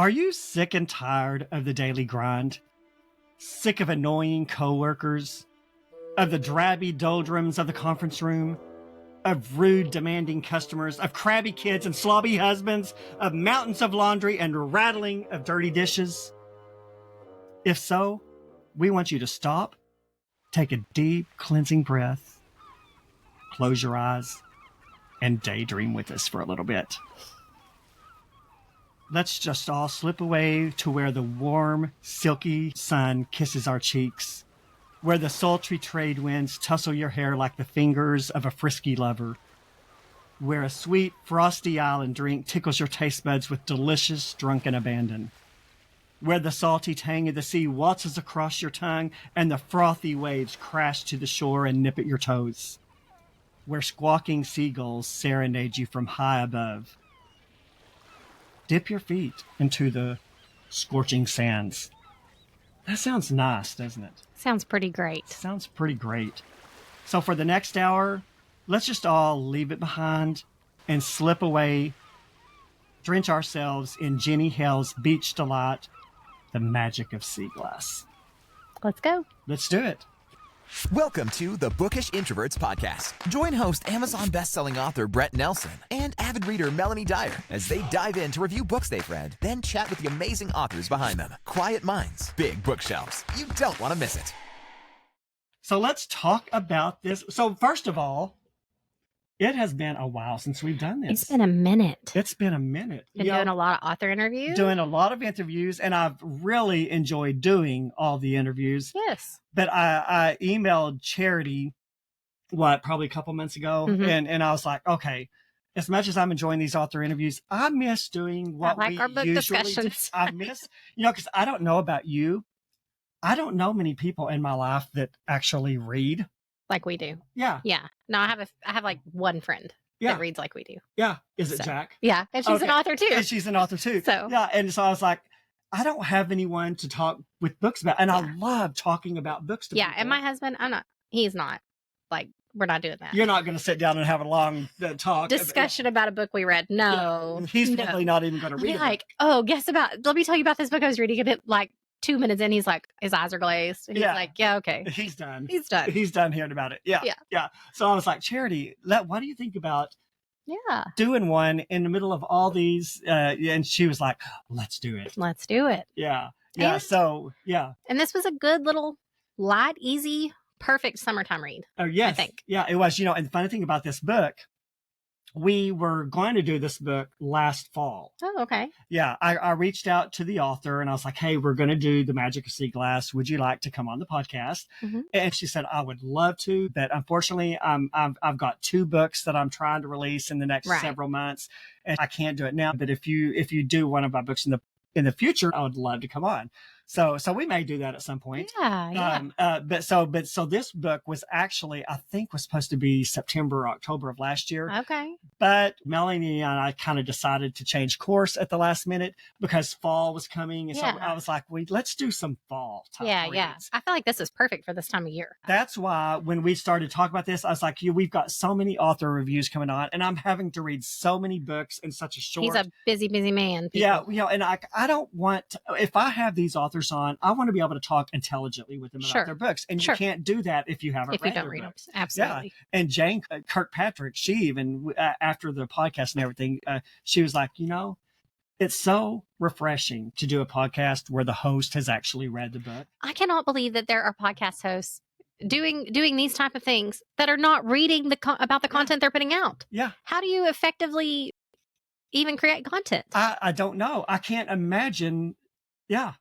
Are you sick and tired of the daily grind? Sick of annoying coworkers? Of the drabby doldrums of the conference room? Of rude, demanding customers? Of crabby kids and slobby husbands? Of mountains of laundry and rattling of dirty dishes? If so, we want you to stop, take a deep, cleansing breath, close your eyes, and daydream with us for a little bit. Let's just all slip away to where the warm, silky sun kisses our cheeks, where the sultry trade winds tussle your hair like the fingers of a frisky lover, where a sweet, frosty island drink tickles your taste buds with delicious, drunken abandon, where the salty tang of the sea waltzes across your tongue and the frothy waves crash to the shore and nip at your toes, where squawking seagulls serenade you from high above. Dip your feet into the scorching sands. That sounds nice, doesn't it? Sounds pretty great. Sounds pretty great. So for the next hour, let's just all leave it behind and slip away, drench ourselves in Jenny Hale's Beach Delight, The Magic of Sea Glass. Let's go. Let's do it. Welcome to the Bookish Introverts Podcast. Join host Amazon bestselling author Brett Nelson and avid reader Melanie Dyer as they dive in to review books they've read, then chat with the amazing authors behind them. Quiet minds, big bookshelves. You don't want to miss it. So let's talk about this. So first of all, it has been a while since we've done this. It's been a minute. It's been a minute. Been doing a lot of author interviews. Doing a lot of interviews, and I've really enjoyed doing all the interviews. Yes. But I emailed Charity, probably a couple months ago, and I was like, okay, as much as I'm enjoying these author interviews, I miss doing what we our book usually discussions. do. I miss, because I don't know about you. I don't know many people in my life that actually read. Like we do. Yeah. Yeah. No, I have like one friend that reads like we do. Yeah. Is it So, Jack? Yeah. And she's an author too. And she's an author too. So. Yeah. And so I was like, I don't have anyone to talk with books about. And I love talking about books to people. And my husband, he's not. Like, we're not doing that. You're not going to sit down and have a long talk. Discussion about a book we read. No. Yeah. He's probably not even going to read it. Like, let me tell you about this book I was reading. And it, like 2 minutes in, he's like, his eyes are glazed. And he's like, yeah, okay. He's done. He's done hearing about it. Yeah. So I was like, Charity, what do you think about doing one in the middle of all these? And she was like, let's do it. Let's do it. Yeah. And this was a good little light, easy, perfect summertime read. Oh, yes. I think. Yeah, it was. And the funny thing about this book, we were going to do this book last fall. Oh, okay. Yeah, I reached out to the author and I was like, hey, we're going to do The Magic of Sea Glass. Would you like to come on the podcast? Mm-hmm. And she said, I would love to, but unfortunately, I've got 2 books that I'm trying to release in the next several months, and I can't do it now. But if you do one of my books in the future, I would love to come on. So we may do that at some point. Yeah. So this book was actually, I think, was supposed to be September or October of last year. Okay. But Melanie and I kind of decided to change course at the last minute because fall was coming. And so I was like, let's do some fall type reads. Yeah. I feel like this is perfect for this time of year. That's why when we started talking about this, I was like, we've got so many author reviews coming on, and I'm having to read so many books in such a short. He's a busy man. People. Yeah. And I don't want to, if I have these authors on, I want to be able to talk intelligently with them about their books. And you can't do that if you haven't read their books. Absolutely. Yeah. And Jane Kirkpatrick, she even, after the podcast and everything, she was like, it's so refreshing to do a podcast where the host has actually read the book. I cannot believe that there are podcast hosts doing these type of things that are not reading about the content they're putting out. Yeah. How do you effectively even create content? I don't know. I can't imagine. Yeah.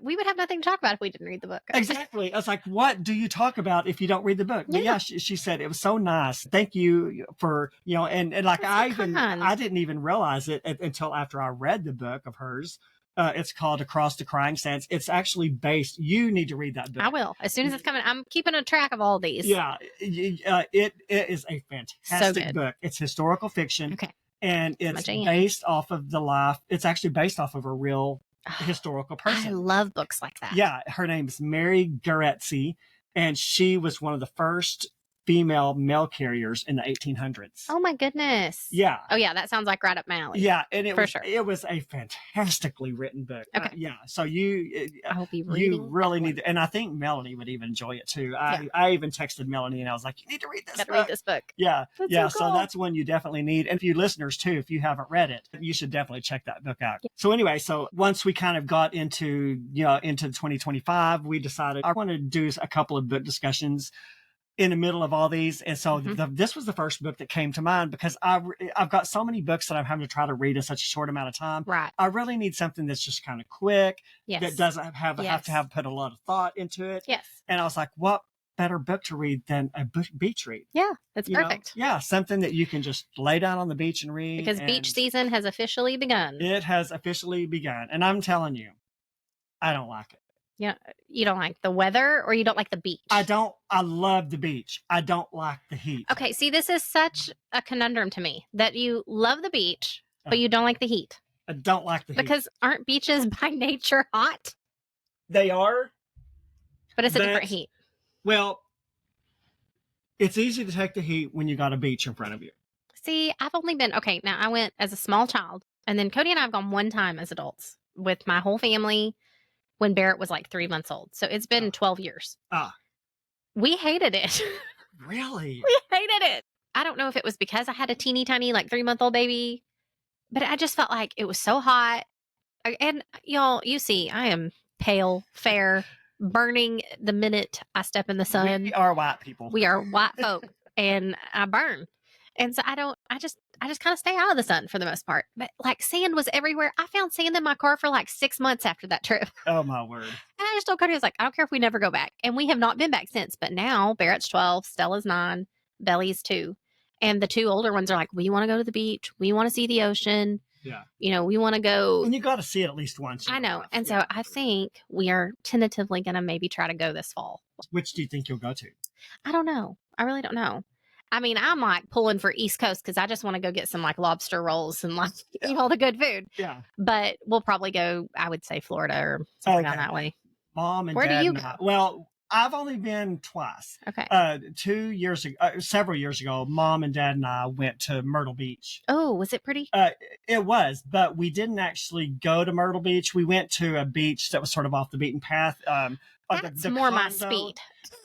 We would have nothing to talk about if we didn't read the book. Exactly. I was like, what do you talk about if you don't read the book? But she said it was so nice. Thank you for, and like I didn't even realize it until after I read the book of hers. It's called Across the Crying Sands. It's actually based. You need to read that book. I will. As soon as it's coming, I'm keeping a track of all these. Yeah. It is a fantastic book. It's historical fiction. Okay. And it's based off of the life. It's actually based off of a real historical person. I love books like that. Yeah, her name is Mary Garretzi, and she was one of the first female mail carriers in the 1800s. Oh my goodness. Yeah. Oh yeah, that sounds like right up my alley. Yeah, and For sure. it was a fantastically written book. Okay. Yeah, so you I will be reading. you really that need one. to, and I think Melanie would even enjoy it too. Yeah. I even texted Melanie and I was like, you need to read this Gotta book. read this book. Yeah, That's yeah. so So cool. that's one you definitely need. And for you listeners too, if you haven't read it, you should definitely check that book out. Yeah. So anyway, so once we kind of got into 2025, we decided I want to do a couple of book discussions in the middle of all these. And so this was the first book that came to mind because I've got so many books that I'm having to try to read in such a short amount of time. Right. I really need something that's just kind of quick, Yes. that doesn't have Yes. to have put a lot of thought into it. Yes. And I was like, what better book to read than a beach read? Yeah, that's You know? perfect. Yeah, something that you can just lay down on the beach and read. Because beach season has officially begun. It has officially begun. And I'm telling you, I don't like it. Yeah, you don't like the weather or you don't like the beach? I love the beach. I don't like the heat. Okay, see, this is such a conundrum to me that you love the beach, but you don't like the heat. I don't like the heat. Because aren't beaches by nature hot? They are. But it's a different But- heat. Well, it's easy to take the heat when you got a beach in front of you. See, I've only been, okay, now I went as a small child, and then Cody and I have gone one time as adults with my whole family when Barrett was like 3 months old. So it's been 12 years. Ah. We hated it. Really? We hated it. I don't know if it was because I had a teeny tiny, like 3-month-old baby, but I just felt like it was so hot. And y'all, you see, I am pale, fair, burning the minute I step in the sun. We are white people. We are white folk and I burn. And so I just kind of stay out of the sun for the most part. But like sand was everywhere. I found sand in my car for like 6 months after that trip. Oh my word. And I just told Cody, I was like, I don't care if we never go back. And we have not been back since. But now Barrett's 12, Stella's 9, Belly's 2. And the 2 older ones are like, we want to go to the beach. We want to see the ocean. Yeah. We want to go. And you got to see it at least once. in I your know. life. And Yeah. so I think we are tentatively going to maybe try to go this fall. Which do you think you'll go to? I don't know. I really don't know. I mean, I'm like pulling for East Coast because I just want to go get some like lobster rolls and like eat all the good food. Yeah. But we'll probably go, I would say Florida or somewhere down Okay. that way. Mom and Where do Dad you and go? I- Well, I've only been twice. Okay. 2 years ago, several years ago, Mom and Dad and I went to Myrtle Beach. Oh, was it pretty? It was, but we didn't actually go to Myrtle Beach. We went to a beach that was sort of off the beaten path. That's more my condo- speed.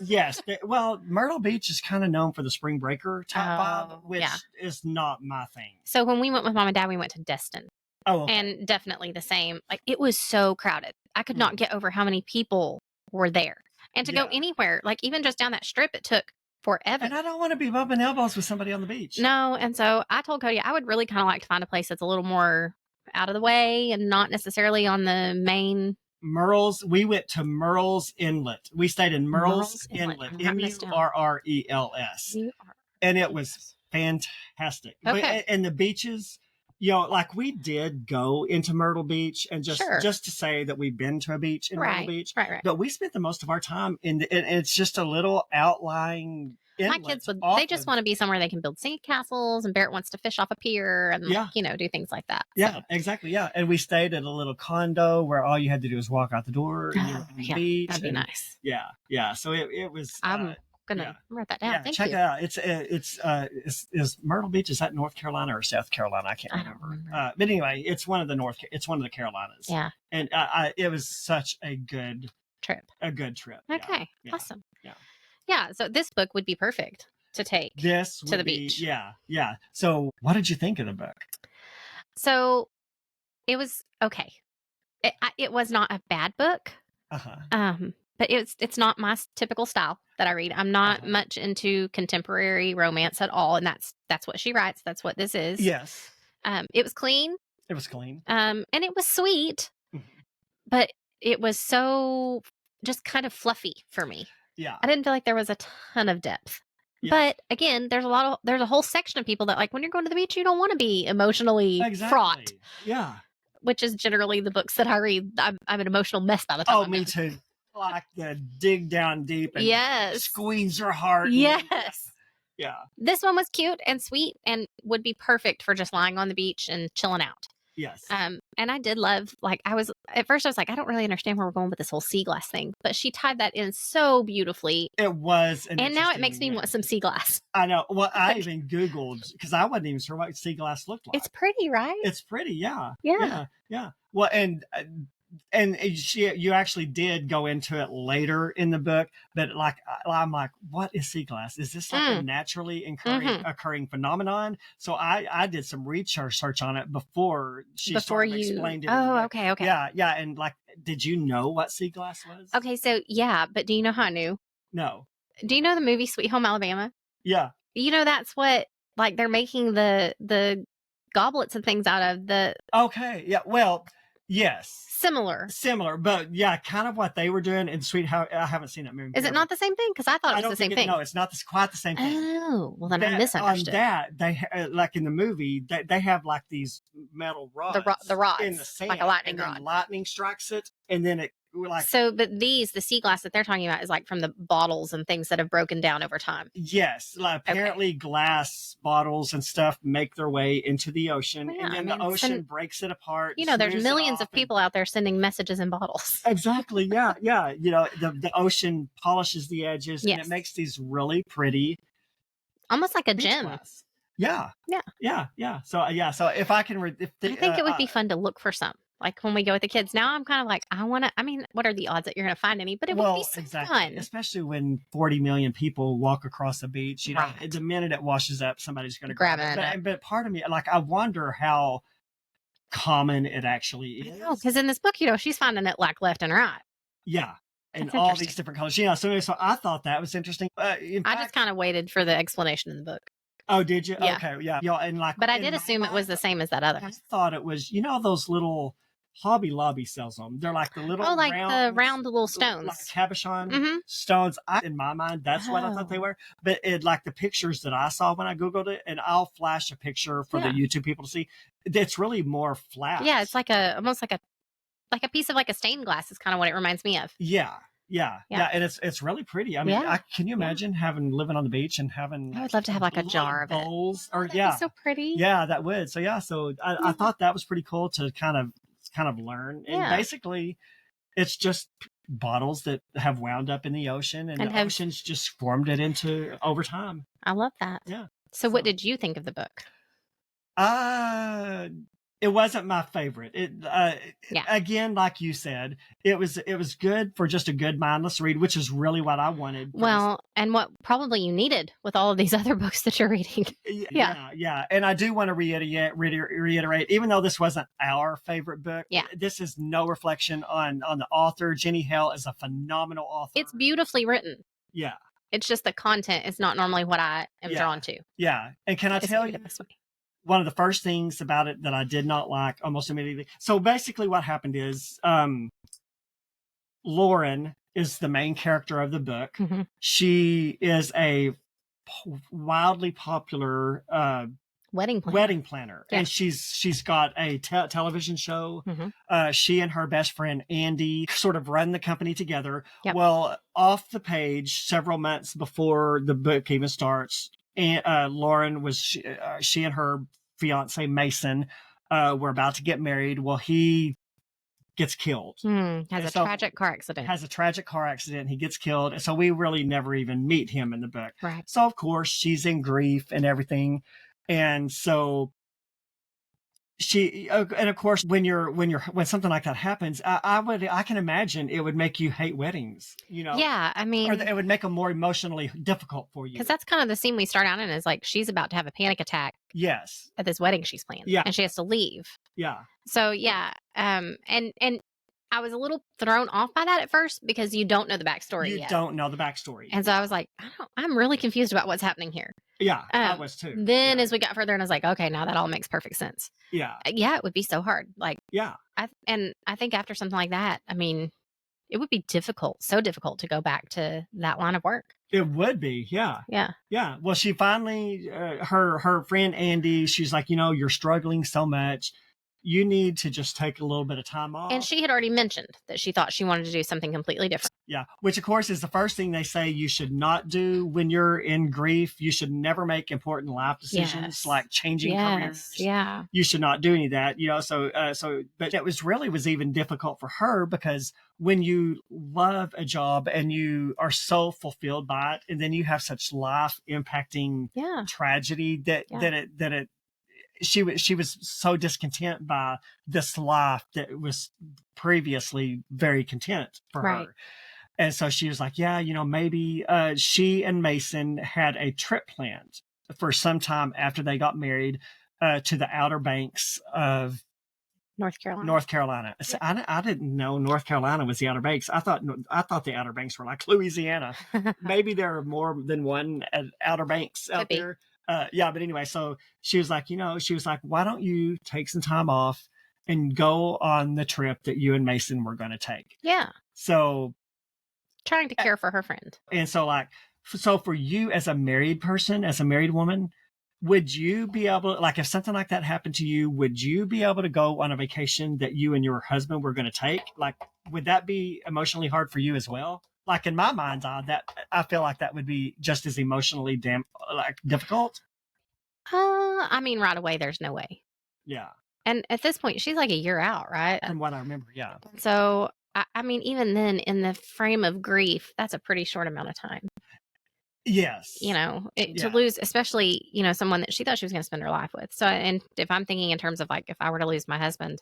Yes. Well, Myrtle Beach is kind of known for the spring breaker type Oh, vibe, which yeah. is not my thing. So when we went with Mom and Dad, we went to Destin. Oh, okay. And definitely the same. Like it was so crowded. I could not get over how many people were there. And to go Yeah. anywhere, like even just down that strip, it took forever. And I don't want to be bumping elbows with somebody on the beach. No, and so I told Cody I would really kind of like to find a place that's a little more out of the way and not necessarily on the main. Murrells. We went to Murrells Inlet. We stayed in Murrells Murrells Inlet. Inlet. I'm writing this down. Murrels. And it was fantastic. Okay. And the beaches, like we did go into Myrtle Beach and Sure. just to say that we've been to a beach in Myrtle Beach. Right. But we spent the most of our time and it's just a little outlying My inlet kids off they just of- want to be somewhere they can build sand castles, and Barrett wants to fish off a pier and Yeah. do things like that. Yeah, So, exactly. Yeah. And we stayed at a little condo where all you had to do was walk out the door and you're on the yeah, beach. that'd be and- nice. Yeah. Yeah. So it was. I'm gonna yeah. write that down. Yeah, Thank check you. it out. It's Myrtle Beach. Is that North Carolina or South Carolina? I can't I don't remember. remember. But anyway, it's one of the Carolinas. Yeah, And it was such a good trip. trip. Yeah, Okay, yeah, awesome. yeah. Yeah, so this book would be perfect to take. This To the would be- beach. Yeah. Yeah. So what did you think of the book? So it was okay. It was not a bad book. Uh-huh. But it's not my typical style that I read. I'm not Uh-huh. much into contemporary romance at all, and that's what she writes. That's what this is. Yes. It was clean. It was clean. And it was sweet, Mhm. but it was so just kind of fluffy for me. Yeah. I didn't feel like there was a ton of depth. Yes. But again, there's a whole section of people that like when you're going to the beach, you don't want to be emotionally fraught, Exactly. Yeah. which is generally the books that I read. I'm an emotional mess by the time. Oh, I'm me done. too. Like the dig down deep and Yes. squeeze your heart. and- Yes. Yeah. This one was cute and sweet and would be perfect for just lying on the beach and chilling out. Yes. And I did love, like, at first I was like, I don't really understand where we're going with this whole sea glass thing, but she tied that in so beautifully. It was And now it makes me want some sea glass. I know. Well, I Like- even Googled because I wasn't even sure what sea glass looked like. It's pretty, right? It's pretty, yeah. Yeah. Yeah. Well, and you actually did go into it later in the book, but like I'm like, what is sea glass? Is this like a naturally occurring phenomenon? So I did some research on it before she explained it. Oh, okay. Yeah, and like, did you know what sea glass was? Okay, so yeah, but do you know how I knew? No. Do you know the movie Sweet Home Alabama? Yeah. You know, that's what, like, they're making the goblets and things out of. Okay. Yeah. Well, yes. Similar, but yeah, kind of what they were doing in Sweet House. I haven't seen that movie. Is it not the same thing? Because I thought it was the same thing. No, it's not quite the same thing. Oh, well, then I misunderstood. On that, they like in the movie, they have like these metal rods, the rods in the sand, like a lightning and rod. then lightning strikes it, and then it like. So, but the sea glass that they're talking about is like from the bottles and things that have broken down over time. Yes, like apparently glass bottles and stuff make their way into the ocean, Well, and then the ocean breaks it apart. You know, there's millions of people out there sending messages in bottles. Exactly. Yeah. You know, the ocean polishes the edges, and it makes these really pretty, almost like a gem. Glass. Yeah. So if I can, I think it would be fun to look for some. Like when we go with the kids. Now I'm kind of like, what are the odds that you're going to find any? But it would be so fun. Especially when 40 million people walk across the beach. You know, the minute it washes up, somebody's going to grab it. But part of me, like, I wonder how common it actually is. No, because in this book, you know, she's finding it like left and right. Yeah. And all these different colors. You know, so I thought that was interesting. I just kind of waited for the explanation in the book. Oh, did you? Yeah. Okay, yeah. And like, but I did assume it was the same as that other. I thought it was, you know, those little Hobby Lobby sells them. They're like the little the round little stones, like cabochon stones. In my mind, that's what I thought they were. But it, like the pictures that I saw when I Googled it, and I'll flash a picture for the YouTube people to see. It's really more flat. Yeah, it's like almost like a piece of like a stained glass is kind of what it reminds me of. Yeah, and it's really pretty. I mean, can you imagine living on the beach and having? I would love to have like a jar of bowls, That'd be so pretty. Yeah, that would. So I thought that was pretty cool to kind of learn. And basically, it's just bottles that have wound up in the ocean, and the ocean's just formed it into over time. I love that. Yeah. So what did you think of the book? It wasn't my favorite. Again, like you said, it was good for just a good mindless read, which is really what I wanted. Well, and what probably you needed with all of these other books that you're reading. Yeah. And I do want to reiterate, even though this wasn't our favorite book, this is no reflection on the author. Jenny Hale is a phenomenal author. It's beautifully written. Yeah. It's just the content is not normally what I am drawn to. Yeah. And can I tell you, one of the first things about it that I did not like almost immediately. So basically what happened is Lauren is the main character of the book. Mm-hmm. She is a wildly popular wedding planner. Yeah. And she's got a television show. Mm-hmm. She and her best friend Andy sort of run the company together. Yep. Well, off the page, several months before the book even starts, and Lauren was she and her fiance Mason were about to get married. Well, he gets killed. Has a tragic car accident. He gets killed. And so we really never even meet him in the book. Right. So of course she's in grief and everything. And so and of course when something like that happens, I can imagine it would make you hate weddings, you know? Yeah. I mean, or it would make them more emotionally difficult for you. Because that's kind of the scene we start out in, is like, she's about to have a panic attack. Yes. At this wedding she's planned. Yeah. And she has to leave. Yeah. So yeah. And I was a little thrown off by that at first because you don't know the backstory yet. You don't know the backstory. And so I was like, I'm really confused about what's happening here. Yeah, I was too. Then as we got further, and I was like, okay, now that all makes perfect sense. Yeah. Yeah, it would be so hard. Like, yeah. I think after something like that, I mean, it would be so difficult to go back to that line of work. It would be, yeah. Yeah. Yeah. Well, she finally, her friend Andy, she's like, you know, you're struggling so much. you need to just take a little bit of time off. And she had already mentioned that she thought she wanted to do something completely different. Yeah, which of course is the first thing they say you should not do when you're in grief. You should never make important life decisions like changing careers. Yeah. You should not do any of that, but it was even difficult for her because when you love a job and you are so fulfilled by it, and then you have such life impacting tragedy she was so discontent by this life that was previously very content for her. And so she was like, maybe she and Mason had a trip planned for some time after they got married to the Outer Banks of North Carolina. So I didn't know North Carolina was the Outer Banks. I thought the Outer Banks were like Louisiana. Maybe there are more than one Outer Banks out there. But anyway, so she was like, why don't you take some time off and go on the trip that you and Mason were going to take? Yeah. So trying to care for her friend. And so so for you as a married person, as a married woman, would you be able, like if something like that happened to you, would you be able to go on a vacation that you and your husband were going to take? Like, would that be emotionally hard for you as well? Like in my mind's eye, that I feel like that would be just as emotionally difficult. I mean, right away, there's no way. Yeah. And at this point, she's like a year out, right? From what I remember, yeah. So, I mean, even then, in the frame of grief, that's a pretty short amount of time. Yes. To lose, especially, someone that she thought she was going to spend her life with. So, and if I'm thinking in terms of like, if I were to lose my husband,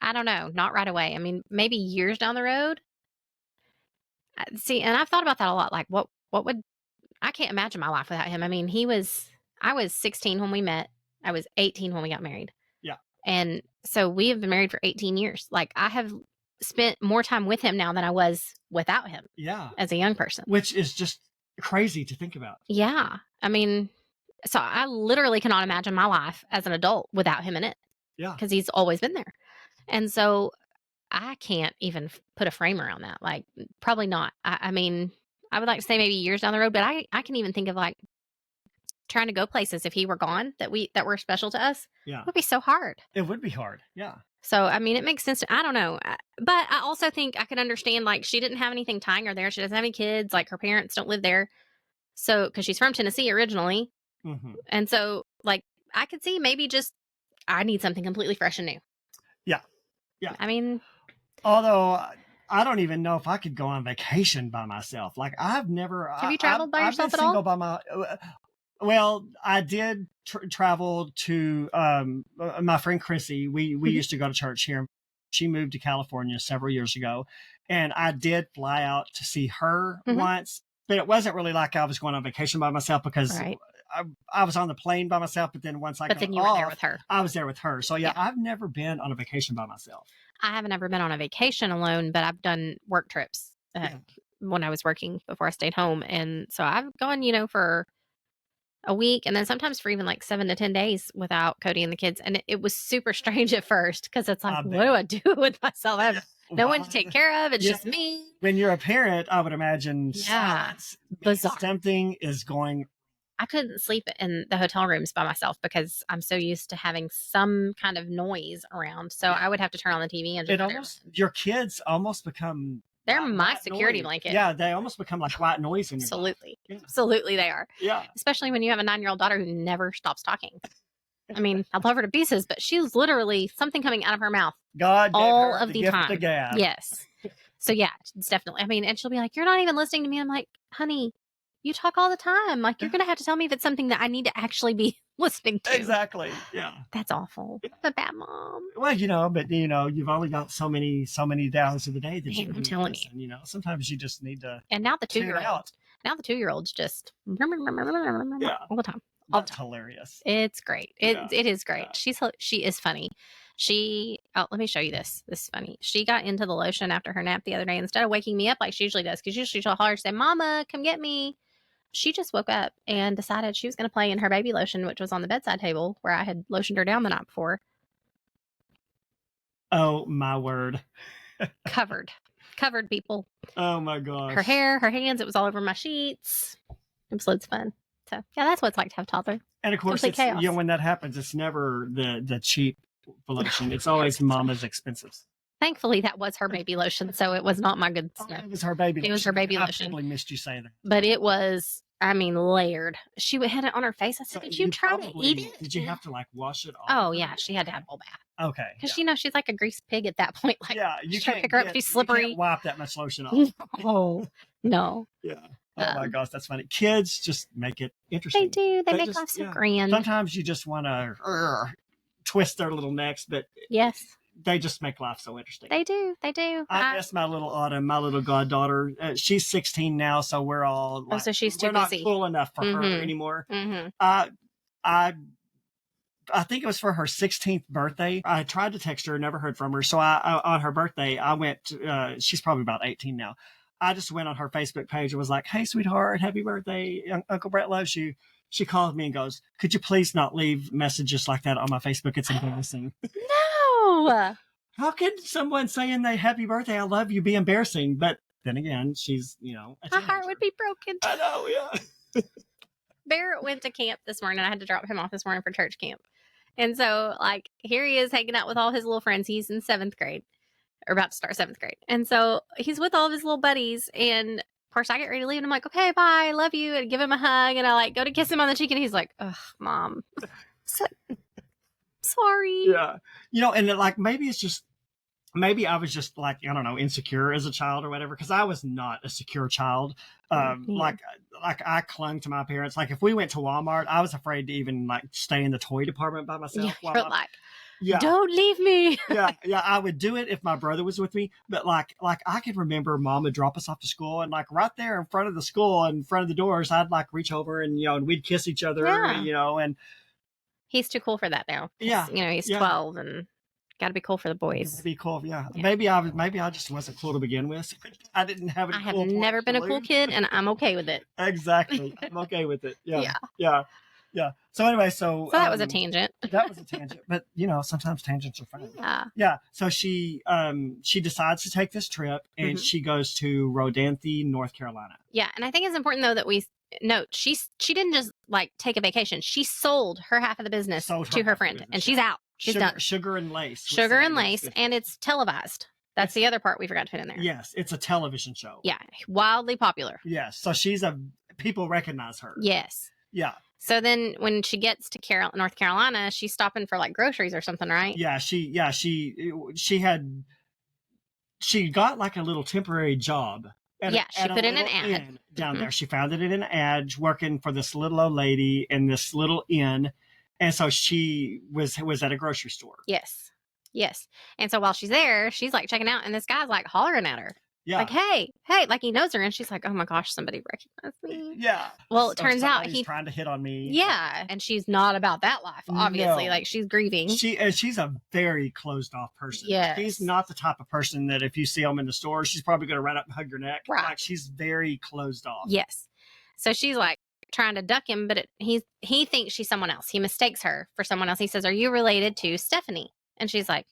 I don't know, not right away. I mean, maybe years down the road. See, and I've thought about that a lot. Like, what would, I can't imagine my life without him. I mean, I was 16 when we met. I was 18 when we got married. Yeah. And so we have been married for 18 years. Like, I have spent more time with him now than I was without him. Yeah. As a young person. Which is just crazy to think about. Yeah. I mean, so I literally cannot imagine my life as an adult without him in it. Yeah. Because he's always been there. And so I can't even put a frame around that. Like, probably not. I mean, I would like to say maybe years down the road, but I can even think of like trying to go places if he were gone that were special to us. Yeah. It would be so hard. It would be hard. Yeah. So, I mean, it makes sense. I don't know. But I also think I could understand, like, she didn't have anything tying her there. She doesn't have any kids. Like, her parents don't live there. So, because she's from Tennessee originally. Mm-hmm. And so, like, I could see maybe just, I need something completely fresh and new. Yeah. Yeah. I mean. Although, I don't even know if I could go on vacation by myself. Like, I've never. Have you traveled by yourself at all? Well, I did travel to my friend Chrissy. We used to go to church here. She moved to California several years ago, and I did fly out to see her once. But it wasn't really like I was going on vacation by myself because I was on the plane by myself. But then once I got then you off, were there with her. I was there with her. So yeah, I've never been on a vacation by myself. I haven't ever been on a vacation alone, but I've done work trips when I was working before I stayed home, and so I've gone, for a week, and then sometimes for even like 7 to 10 days without Cody and the kids. And it was super strange at first because it's like, what do I do with myself? I have no one to take care of. It's just me. When you're a parent, I would imagine bizarre. Something is going. I couldn't sleep in the hotel rooms by myself because I'm so used to having some kind of noise around. So I would have to turn on the TV and your kids almost become. They're my security blanket. Yeah, they almost become like white noise in your Absolutely. life. Absolutely they are. Yeah. Especially when you have a 9-year-old daughter who never stops talking. I mean, I love her to pieces, but she's literally something coming out of her mouth God gave all her of the gift time. of gab. Yes. So yeah, it's definitely. I mean, and she'll be like, "You're not even listening to me." I'm like, "Honey, you talk all the time. Like, you're going to have to tell me if it's something that I need to actually be listening to." Exactly. Yeah. That's awful. I'm a bad mom. Well, you've only got so many hours of the day that I'm telling you. Sometimes you just need to. And now the tune it out. 2-year-old's just all the time. That's hilarious. It's great. It is great. Yeah. She is funny. Let me show you this. This is funny. She got into the lotion after her nap the other day. Instead of waking me up like she usually does, because usually she'll holler and say, "Mama, come get me." She just woke up and decided she was going to play in her baby lotion, which was on the bedside table where I had lotioned her down the night before. Oh, my word. Covered people. Oh, my gosh. Her hair, her hands, it was all over my sheets. It was loads of fun. So, yeah, that's what it's like to have a toddler. And, of course, when that happens, it's never the cheap lotion. It's always Mama's expensive. Thankfully, that was her baby lotion, so it was not my good Oh, stuff. it was her baby. It was her baby I lotion. probably missed you saying that. But it was, I mean, layered. She had it on her face. I said, "Did you try to eat it?" Did you have to like wash it off? Oh yeah, she had to have a full bath. Okay. Because she's like a grease pig at that point. Like, yeah, you try to can't pick her up, she's slippery. You can't wipe that much lotion off. Oh no. Yeah. Oh my gosh, that's funny. Kids just make it interesting. They do. They make just, life so grand. Sometimes you just want to twist their little necks, but yes, they just make life so interesting. They do. They do. I miss my little Autumn, my little goddaughter. She's 16 now, so we're all like, so she's too we're not busy. cool enough for her anymore. I think it was for her 16th birthday. I tried to text her, never heard from her. So I on her birthday, I went. She's probably about 18 now. I just went on her Facebook page and was like, "Hey, sweetheart, happy birthday! Uncle Brett loves you." She called me and goes, "Could you please not leave messages like that on my Facebook? It's embarrassing." No. How can someone saying they happy birthday, I love you, be embarrassing? But then again, she's, my heart would be broken. I know, yeah. Barrett went to camp this morning. I had to drop him off this morning for church camp. And so, like, here he is hanging out with all his little friends. He's in 7th grade, or about to start 7th grade. And so he's with all of his little buddies. And of course, I get ready to leave. And I'm like, okay, bye, I love you. And give him a hug. And I like go to kiss him on the cheek. And he's like, ugh, Mom. Sorry. Yeah. And like, maybe I was just like, I don't know, insecure as a child or whatever. Cause I was not a secure child. Like I clung to my parents. Like if we went to Walmart, I was afraid to even like stay in the toy department by myself. Yeah, don't leave me. yeah. I would do it if my brother was with me. But like I could remember Mom would drop us off to school, and like right there in front of the school, in front of the doors, I'd like reach over and and we'd kiss each other. And he's too cool for that now. Yeah, he's 12 and got to be cool for the boys. Be cool. Yeah. Maybe I just wasn't cool to begin with. I didn't have any. I have never been a cool kid, and I'm okay with it. Exactly, I'm okay with it. Yeah. So anyway, so that was a tangent. That was a tangent, but sometimes tangents are fun. Yeah. So she decides to take this trip, and she goes to Rodanthe, North Carolina. Yeah, and I think it's important though that we note she didn't just like take a vacation. She sold her half of the business to her friend, and she's out. She's done. Sugar and Lace. Sugar and Lace, and it's televised. That's the other part we forgot to put in there. Yes, it's a television show. Yeah, wildly popular. Yes, so people recognize her. Yes. Yeah. So then when she gets to North Carolina, she's stopping for like groceries or something, right? Yeah, she got like a little temporary job. She put in an ad down there. She found it in an ad working for this little old lady in this little inn. And so she was at a grocery store. Yes. And so while she's there, she's like checking out, and this guy's like hollering at her. Yeah. Like, hey, like he knows her, and she's like, oh my gosh, somebody recognized me. Yeah. Well, it turns out he's trying to hit on me. Yeah, and she's not about that life, obviously. No. Like she's grieving. She's a very closed off person. Yeah. She's not the type of person that if you see him in the store, she's probably going to run up and hug your neck. Right. Like she's very closed off. Yes. So she's like trying to duck him, but he thinks she's someone else. He mistakes her for someone else. He says, "Are you related to Stephanie?" And she's like,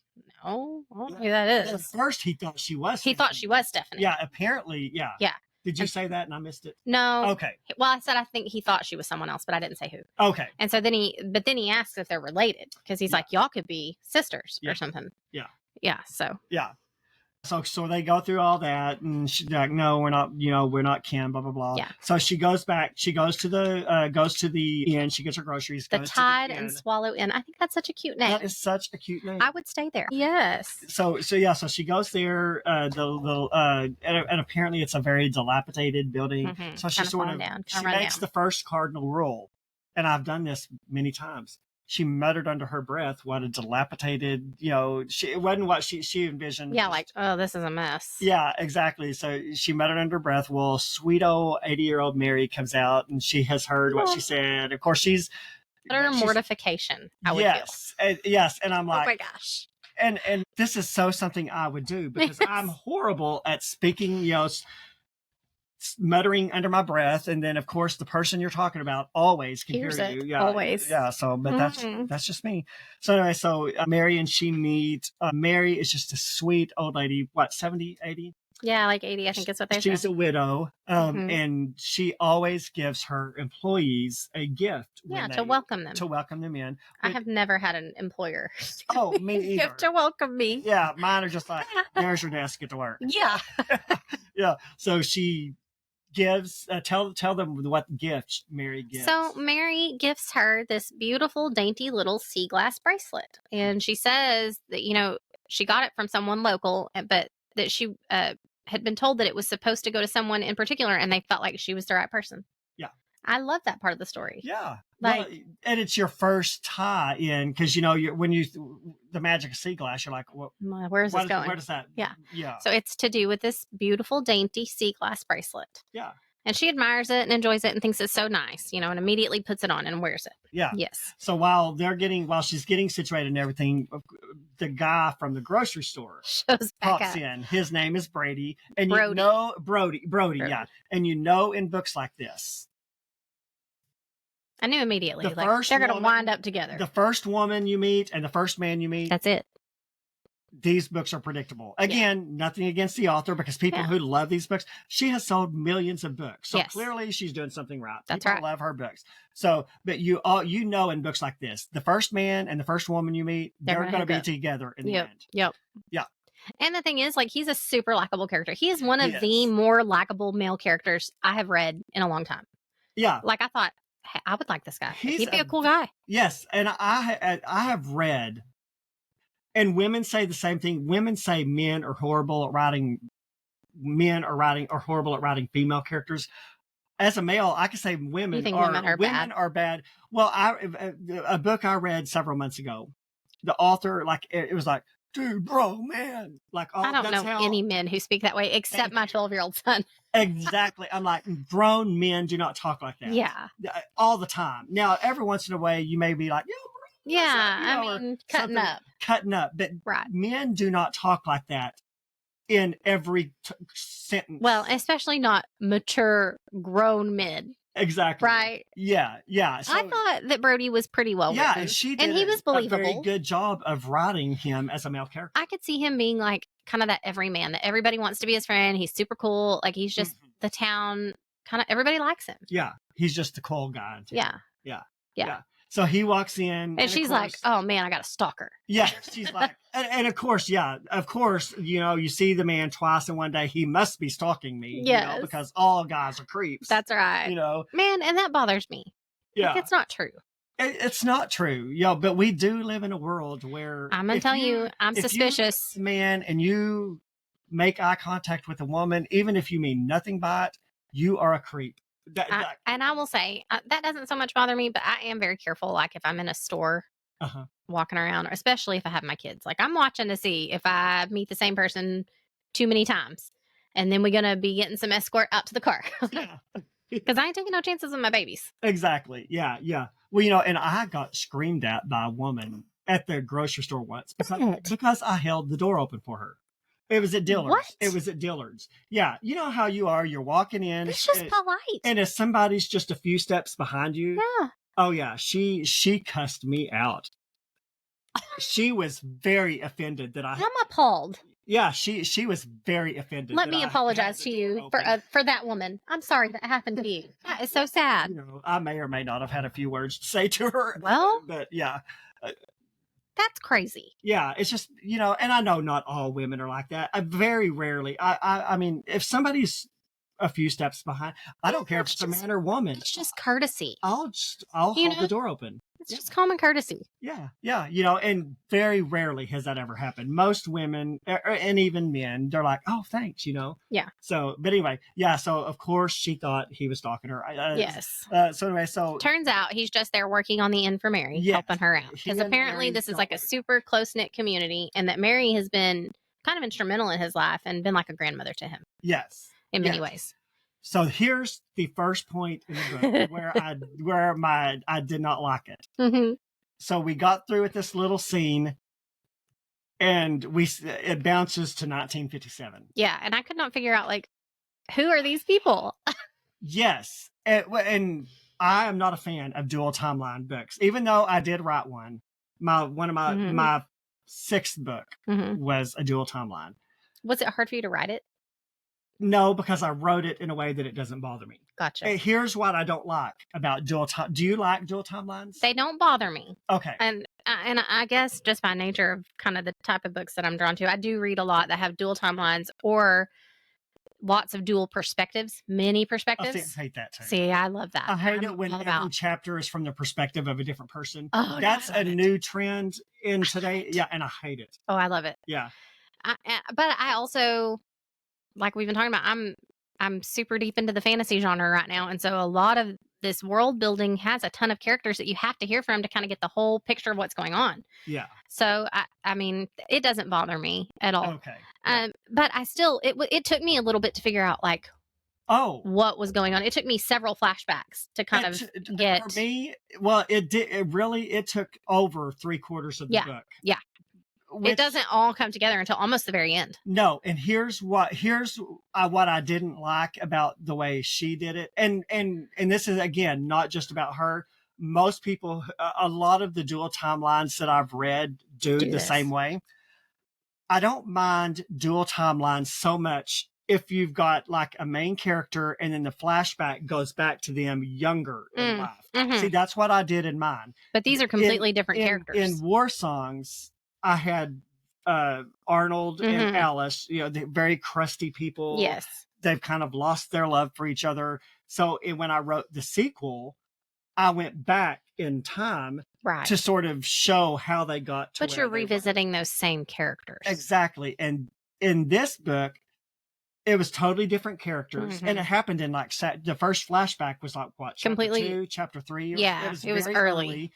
"No, I don't know who that is." At first, he thought she was. He thought she was Stephanie. Yeah, apparently, yeah. Yeah. Did you say that and I missed it? No. Okay. Well, I said I think he thought she was someone else, but I didn't say who. Okay. And so then he asks if they're related, because he's like, y'all could be sisters or something. Yeah. Yeah. So. Yeah. So they go through all that, and she's like, "No, we're not. We're not Kim." Blah blah blah. Yeah. So she goes back. She goes to the inn. She gets her groceries. The Tide and Swallow Inn. I think that's such a cute name. That is such a cute name. I would stay there. Yes. So she goes there. And apparently it's a very dilapidated building. Mm-hmm. So she she makes the first cardinal rule, and I've done this many times. She muttered under her breath, "What a dilapidated, it wasn't what she envisioned." Yeah, like, oh, this is a mess. Yeah, exactly. So she muttered under her breath. Well, sweet old 80-year-old Mary comes out, and she has heard what she said. Of course, she's utter mortification. I would feel. Yes, and I'm like, oh my gosh. And this is something I would do, because I'm horrible at speaking, muttering under my breath, and then of course the person you're talking about always can hear you. Yeah, always. Yeah. So, but that's just me. So anyway, Mary and she meet. Mary is just a sweet old lady. What, 70, 80? Yeah, like 80, I think is what they She's said. a widow, Mhm. and she always gives her employees a gift when To welcome them. to welcome them in. I have never had an employer Oh, me either. gift to welcome me. Yeah, mine are just like, there's your desk, get to work. Yeah. Yeah. So she gives, tell them what gift Mary gives. So Mary gifts her this beautiful, dainty little sea glass bracelet. And she says that, she got it from someone local, but that she had been told that it was supposed to go to someone in particular, and they felt like she was the right person. Yeah. I love that part of the story. Yeah. Like, well, and it's your first tie in, because, the magic of sea glass, you're like, well, where's this going? Where does that? Yeah. Yeah. So it's to do with this beautiful, dainty sea glass bracelet. Yeah. And she admires it and enjoys it and thinks it's so nice, and immediately puts it on and wears it. Yeah. Yes. So while she's getting situated and everything, the guy from the grocery store shows back pops up. in. His name is Brady. And Brody. Brody, yeah. And in books like this, I knew immediately. The like, first they're going to woman- wind up together. the first woman you meet and the first man you meet, That's it. these books are predictable. Again, nothing against the author, because people Yeah. who love these books, she has sold millions of books. So Yes. clearly she's doing something right. That's People right. love her books. So, but in books like this, the first man and the first woman you meet, They're they're gonna going to hook be up. together in the Yep. end. Yep. Yeah. And the thing is, he's a super likable character. He is one of He the is. more likable male characters I have read in a long time. Yeah. I thought, hey, I would like this guy. He's He'd be a- a cool guy. Yes. And I have read, and women say the same thing. Women say men are horrible at writing female characters. As a male, I can say women You think are women are bad? Well, a book I read several months ago, the author, it was like, dude, bro, man, I don't know any men who speak that way except my 12-year-old son. Exactly. I'm like, grown men do not talk like that. Yeah. All the time. Now, every once in a way, you may be like, yo, bro, Yeah. or Cutting something. up. But Right. men do not talk like that in every sentence. Well, especially not mature, grown men. Exactly. Right. Yeah. Yeah. So, I thought that Brody was pretty well yeah, written. and she did he was a very believable. good job of writing him as a male character. I could see him being kind of that everyman that everybody wants to be his friend. He's super cool. He's just the town kind of, everybody likes him. Yeah. He's just the cool guy. Yeah. So he walks in. And she's like, oh man, I got a stalker. Yeah. She's like, and of course, you see the man twice in one day. He must be stalking me. Yes. Because all guys are creeps. That's right. Man, and that bothers me. Yeah. It's not true. It's not true. But we do live in a world where I'm going to tell you, I'm suspicious. Man, and you make eye contact with a woman, even if you mean nothing by it, you are a creep. And I will say, that doesn't so much bother me, but I am very careful. If I'm in a store walking around, or especially if I have my kids, I'm watching to see if I meet the same person too many times. And then we're going to be getting some escort out to the car. Because I ain't taking no chances with my babies. Exactly. Yeah. Yeah. Well, and I got screamed at by a woman at the grocery store once because I held the door open for her. It was at Dillard's. What? It was at Dillard's. Yeah. You know how you are. You're walking in. It's just polite. And if somebody's just a few steps behind you. Yeah. Oh, yeah. She cussed me out. She was very offended that I'm appalled. Yeah, she was very offended. Let me apologize to you for that woman. I'm sorry that happened to you. That is so sad. I may or may not have had a few words to say to her. Well, but yeah. That's crazy. Yeah, it's just, and I know not all women are like that. I very rarely, I mean, if somebody's a few steps behind, I don't care if it's a man or woman. It's just courtesy. I'll hold the door open. It's just common courtesy. Yeah. Yeah. And very rarely has that ever happened. Most women and even men, they're like, oh, thanks, Yeah. So, but anyway, yeah. So of course she thought he was stalking her. Yes. So anyway, turns out he's just there working on the end for Mary, helping her out. Because apparently this is a super close-knit community, and that Mary has been kind of instrumental in his life and been like a grandmother to him. Yes. In many ways. So here's the first point in the book where I did not like it. Mm-hmm. So we got through with this little scene, and it bounces to 1957. Yeah, and I could not figure out who are these people? Yes, and I am not a fan of dual timeline books, even though I did write one. One of my sixth book was a dual timeline. Was it hard for you to write it? No, because I wrote it in a way that it doesn't bother me. Gotcha. Here's what I don't like about dual time. Do you like dual timelines? They don't bother me. Okay. And I guess just by nature of kind of the type of books that I'm drawn to, I do read a lot that have dual timelines or lots of dual perspectives, many I perspectives. hate that too. See, I love that. I hate I'm it when all every chapter is from the perspective of a different person. Oh, no, That's I a love it. new trend in today. Yeah, and I hate it. Oh, I love it. Yeah. But I also, like we've been talking about, I'm super deep into the fantasy genre right now, and so a lot of this world building has a ton of characters that you have to hear from to kind of get the whole picture of what's going on. Yeah. So I mean, it doesn't bother me at all. Okay. Yeah. But I still, it took me a little bit to figure out like Oh, what was going on. It took me several flashbacks to kind of get. For me, well, it did. It took over 3/4 of the book. Yeah. Which, It doesn't all come together until almost the very end. No, and here's what I didn't like about the way she did it, and this is again not just about her. Most people, a lot of the dual timelines that I've read do the this. same way. I don't mind dual timelines so much if you've got like a main character and then the flashback goes back to them younger in life. Mhm. See, that's what I did in mine. But these are completely different characters. In War Songs, I had Arnold and Mhm. Alice, the very crusty people. Yes. They've kind of lost their love for each other. So when I wrote the sequel, I went back in time Right. to sort of show how they got to But where you're they were. revisiting those same characters. Exactly. And in this book, it was totally different characters. Mhm. And it happened in like the first flashback was like what? Completely- Chapter 2, chapter 3? Yeah, it was very early.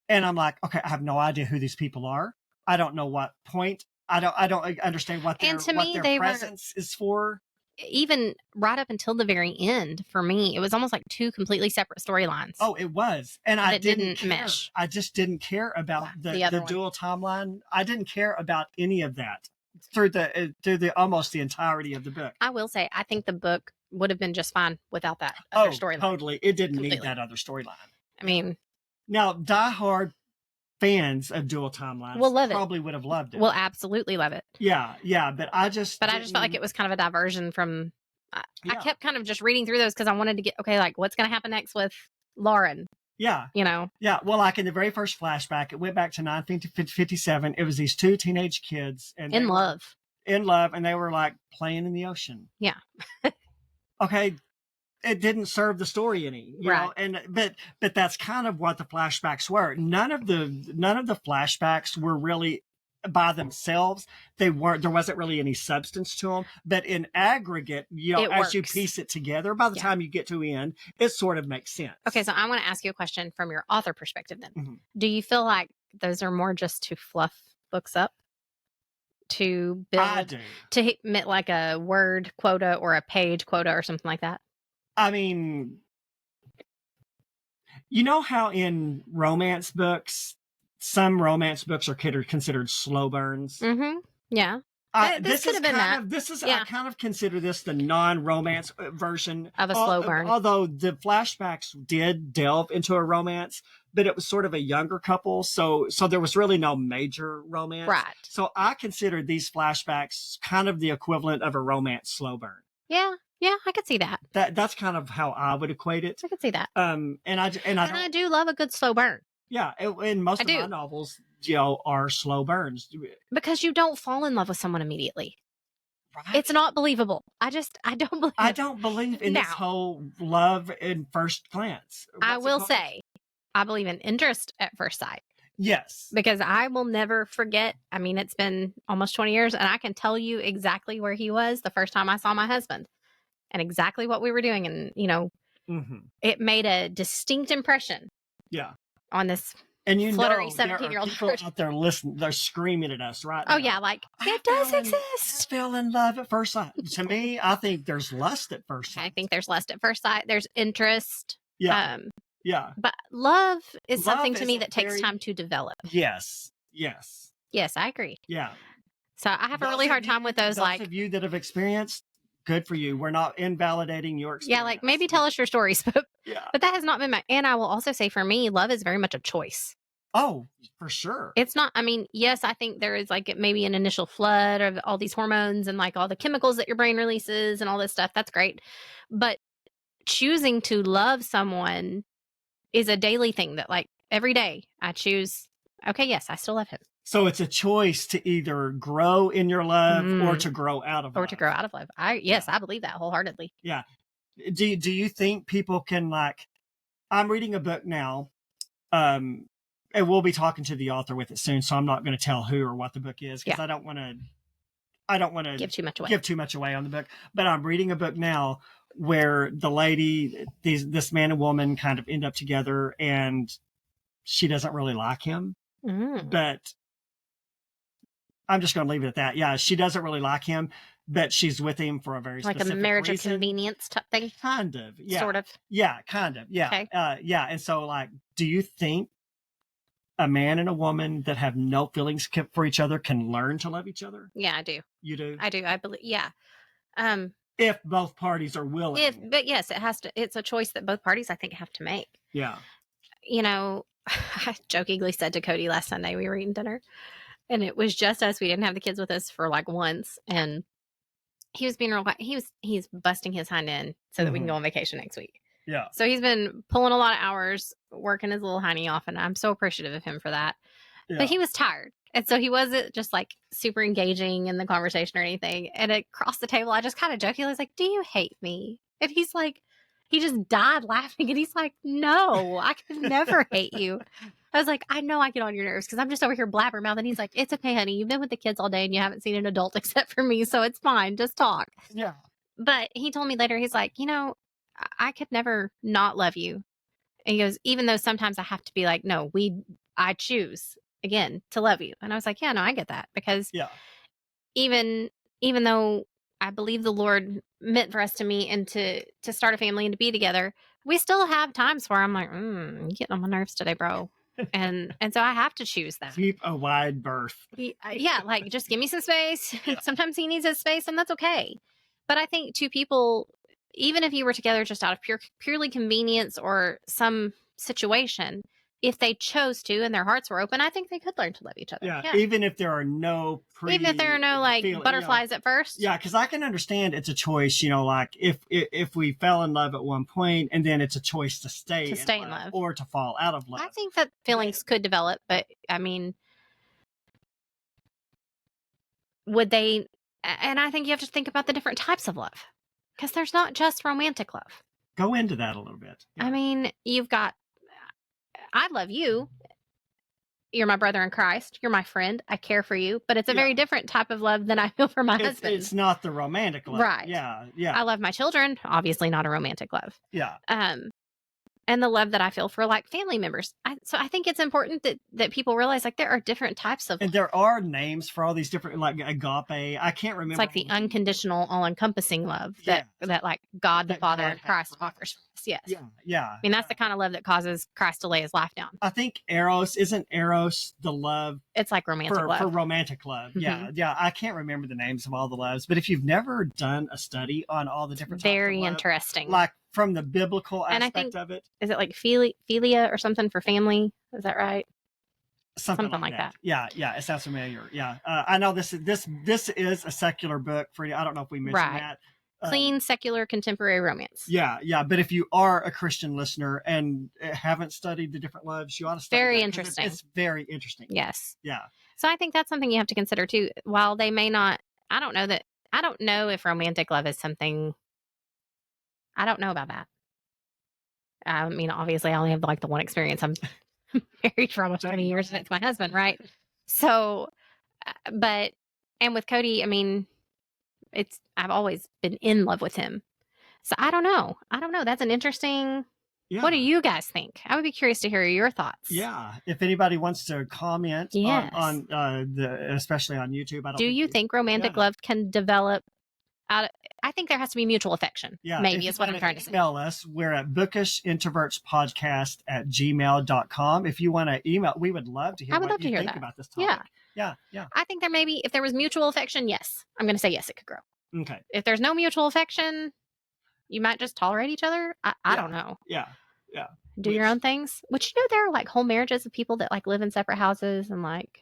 And I'm like, okay, I have no idea who these people are. I don't know what point. I don't understand what And to me, their they were- presence is for. Even right up until the very end, for me, it was almost like two completely separate storylines. Oh, it was. And I That didn't didn't care. mesh. I just didn't care about The other the one. dual timeline. I didn't care about any of that through the almost the entirety of the book. I will say, I think the book would have been just fine without that other storyline. Totally. It didn't need Completely. that other storyline. I mean, Now, diehard fans of dual timelines Will love it. probably would have loved it. we'll absolutely love it. yeah, but I just But I just felt like it was kind of a diversion from. I Yeah. kept kind of just reading through those because I wanted to get like what's going to happen next with Lauren. Yeah. Yeah. Well, like in the very first flashback, it went back to 1957. It was these two teenage kids and In they were love. in love, and they were like playing in the ocean. Yeah. Okay. It didn't serve the story any, you Right. know, and but that's kind of what the flashbacks were. None of the flashbacks were really by themselves. They weren't. There wasn't really any substance to them. But in aggregate, It as you works. piece it together, by the Yeah. time you get to the end, it sort of makes sense. Okay, so I want to ask you a question from your author perspective then. Mhm. Do you feel like those are more just to fluff books up? To build, I do. to hit like a word quota or a page quota or something like that? I mean, you know how in romance books, some romance books are considered slow burns. Mm-hmm. Yeah. This could have been that. Yeah. I kind of consider this the non-romance version Of a slow burn. Although the flashbacks did delve into a romance, but it was sort of a younger couple, so there was really no major romance. Right. So I consider these flashbacks kind of the equivalent of a romance slow burn. Yeah. Yeah, I could see that. That's kind of how I would equate it. I could see that. And I I do love a good slow burn yeah, and most I of my do. novels, are slow burns. because you don't fall in love with someone immediately. Right? It's not believable. I don't believe I it. don't believe in this Now- whole love in first glance. I What's it will called? say, I believe in interest at first sight Yes. because I will never forget. I mean, it's been almost 20 years and I can tell you exactly where he was the first time I saw my husband and exactly what we were doing. And, hmm it made a distinct impression Yeah. on this. And Fluttery there are 17-year-old people person. out there listening. They're screaming at us right Oh, now. yeah, like I it does fell in- exist. Fell in love at first sight. To me, I think there's lust at first sight. I think there's lust at first sight. There's interest. Yeah. Yeah. But love is Love something to is me a that takes very- time to develop. Yes. Yes. Yes, I agree. Yeah. So I have a Those really of hard time you- with those. Like, of you that have experienced, good for you. We're not invalidating your experience. yeah, like maybe tell us your stories, but Yeah. that has not been my. And I will also say, for me, love is very much a choice. Oh, for sure. It's not, I mean, yes, I think there is like maybe an initial flood of all these hormones and like all the chemicals that your brain releases and all this stuff. That's great. But choosing to love someone is a daily thing that like every day I choose, okay, yes, I still love him. So it's a choice to either grow in your love or to grow out of love. Or to grow out of love. I believe that wholeheartedly. Yeah. Do you think people can like, I'm reading a book now, and we'll be talking to the author with it soon, so I'm not going to tell who or what the book is because I don't want to give too much away on the book. But I'm reading a book now where the lady, this man and woman kind of end up together, and she doesn't really like him, but I'm just going to leave it at that. Yeah, she doesn't really like him, but she's with him for a very like specific a marriage reason. of convenience type thing. Kind of, yeah, sort of, yeah, kind of, yeah, okay. Yeah. And so, like, do you think a man and a woman that have no feelings for each other can learn to love each other? Yeah, I do. You do? I do. I believe. Yeah. If both parties are willing. But yes, it has to. It's a choice that both parties, I think, have to make. Yeah. You know, I jokingly said to Cody last Sunday we were eating dinner, and it was just us. We didn't have the kids with us for like once, and he was being real. He's busting his hind end so that we can go on vacation next week. Yeah. So he's been pulling a lot of hours, working his little hiney off, and I'm so appreciative of him for that. Yeah. But he was tired. And so he wasn't just like super engaging in the conversation or anything. And across the table, I just kind of jokingly was like, do you hate me? And he's like, he just died laughing. And he's like, no, I could never hate you. I was like, I know I get on your nerves because I'm just over here blabbermouth. And he's like, it's okay, honey. You've been with the kids all day and you haven't seen an adult except for me. So it's fine. Just talk. Yeah. But he told me later, he's like, you know, I could never not love you. And he goes, even though sometimes I have to be like, no, I choose again to love you. And I was like, yeah, no, I get that because even though I believe the Lord meant for us to meet and to start a family and to be together, we still have times where I'm like, you're getting on my nerves today, bro. And so I have to choose that. Keep a wide berth. Yeah, like just give me some space. Sometimes he needs his space and that's okay. But I think two people, even if you were together just out of purely convenience or some situation, if they chose to and their hearts were open, I think they could learn to love each other. Yeah. Even if there are no like butterflies at first. Yeah, because I can understand it's a choice, like if we fell in love at one point and then it's a choice to stay in love or to fall out of love. I think that feelings could develop, but I mean, would they? And I think you have to think about the different types of love because there's not just romantic love. Go into that a little bit. Yeah. I mean, you've got, I love you. You're my brother in Christ. You're my friend. I care for you. But it's a very different type of love than I feel for my husband. It's not the romantic love. Right. Yeah. I love my children. Obviously not a romantic love. Yeah. And the love that I feel for like family members. So I think it's important that people realize like there are different types of love. And there are names for all these different, like agape. I can't remember. It's like the unconditional, all-encompassing love that like God the Father and Christ offers. Yes. Yeah. I mean, that's the kind of love that causes Christ to lay his life down. I think isn't Eros the love? It's like romantic love. For romantic love. Mm-hmm. Yeah. I can't remember the names of all the loves, but if you've never done a study on all the different types very of love, interesting. Like from the biblical aspect and I think, of it. Is it like philia or something for family? Is that right? Something like that. Yeah. It sounds familiar. Yeah. I know this is a secular book for you. I don't know if we mentioned that. Clean, secular, contemporary romance. Yeah. But if you are a Christian listener and haven't studied the different loves, you ought to study. Very interesting. It's very interesting. Yes. Yeah. So I think that's something you have to consider too. While they may not, I don't know if romantic love is something. I don't know about that. I mean, obviously, I only have like the one experience. I'm married for almost 20 years, and it's my husband, right? So, and with Cody, I mean, I've always been in love with him. So I don't know. That's an interesting. Yeah. What do you guys think? I would be curious to hear your thoughts. Yeah. If anybody wants to comment on especially on YouTube. Do you think romantic love can develop I think there has to be mutual affection. Yeah, maybe is what I'm trying to say. Email us. We're at bookishintrovertspodcast@gmail.com. If you want to email, we would love to hear what you think about this topic. Yeah. I think if there was mutual affection, yes. I'm going to say yes, it could grow. Okay. If there's no mutual affection, you might just tolerate each other. I don't know. Yeah. Yeah. do your own things. Which, you know, there are like whole marriages of people that like live in separate houses and like,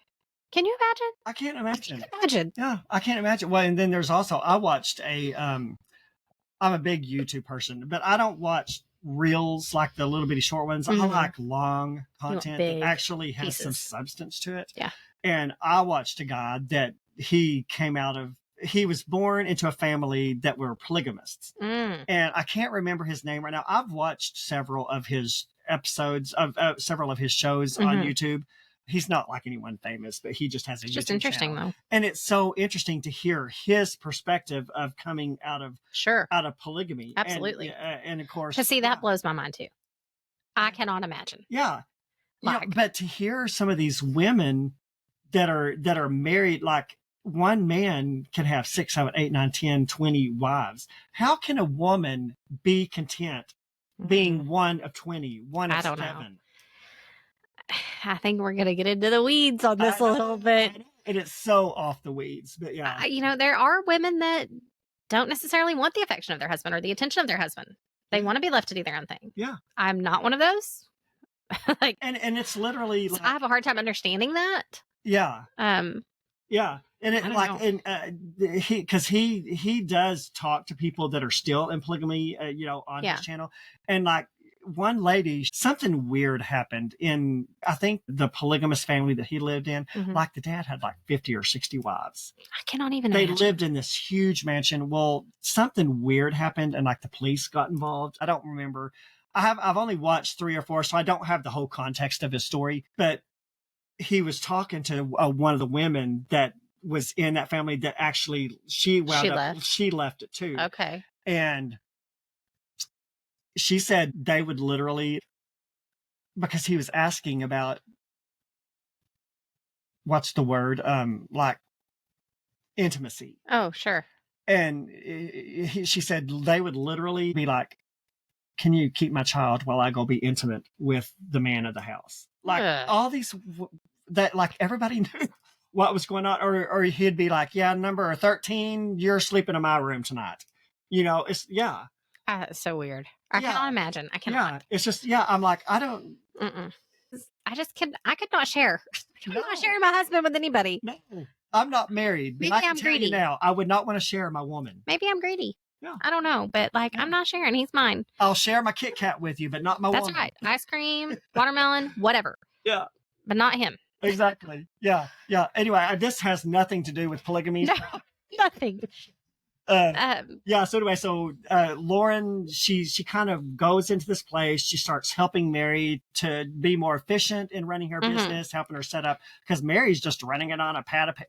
can you imagine? I can't imagine. Imagine. Yeah, I can't imagine. Well, and then there's also, I watched I'm a big YouTube person, but I don't watch reels like the little bitty short ones. I like long content that actually has some substance to it. Yeah. And I watched a guy that he was born into a family that were polygamists. And I can't remember his name right now. I've watched several of his episodes of several of his shows on YouTube. He's not like anyone famous, but he just has a YouTube just interesting channel. though. And it's so interesting to hear his perspective of coming out of polygamy. Absolutely. And of course, to see that blows my mind too. I cannot imagine. Yeah. Like, but to hear some of these women that are married, like one man can have 6, 7, 8, 9, 10, 20 wives. How can a woman be content being one of 20, one of 7? Know. I think we're going to get into the weeds on this a little bit. And it's so off the weeds, but yeah. You know, there are women that don't necessarily want the affection of their husband or the attention of their husband. They want to be left to do their own thing. Yeah. I'm not one of those. Like, and it's literally like, I have a hard time understanding that. Yeah. Yeah. And it like, know. and he does talk to people that are still in polygamy, on his channel. And like one lady, something weird happened in, I think the polygamous family that he lived in, like the dad had like 50 or 60 wives. I cannot even They imagine. lived in this huge mansion. Well, something weird happened and like the police got involved. I don't remember. I've only watched 3 or 4, so I don't have the whole context of his story, but he was talking to one of the women that was in that family that actually she left it too. Okay. And she said they would literally, because he was asking about what's the word, like intimacy. Oh, sure. And she said they would literally be like, can you keep my child while I go be intimate with the man of the house? Like all these, that like everybody knew what was going on. Or he'd be like, yeah, number 13, you're sleeping in my room tonight. It's, yeah. It's so weird. I cannot imagine. I cannot. Yeah, it's just, I'm like, I don't. I could not share. I'm not sharing my husband with anybody. No, I'm not married. Maybe I can I'm tell greedy. you now, I would not want to share my woman. Maybe I'm greedy. Yeah. I don't know, but like, I'm not sharing. He's mine. I'll share my Kit Kat with you, but not my woman. That's right. Ice cream, watermelon, whatever. Yeah. But not him. Exactly. Yeah. Yeah. Anyway, this has nothing to do with polygamy. No, nothing. Yeah. So anyway, Lauren, she kind of goes into this place. She starts helping Mary to be more efficient in running her business, helping her set up, because Mary's just running it on a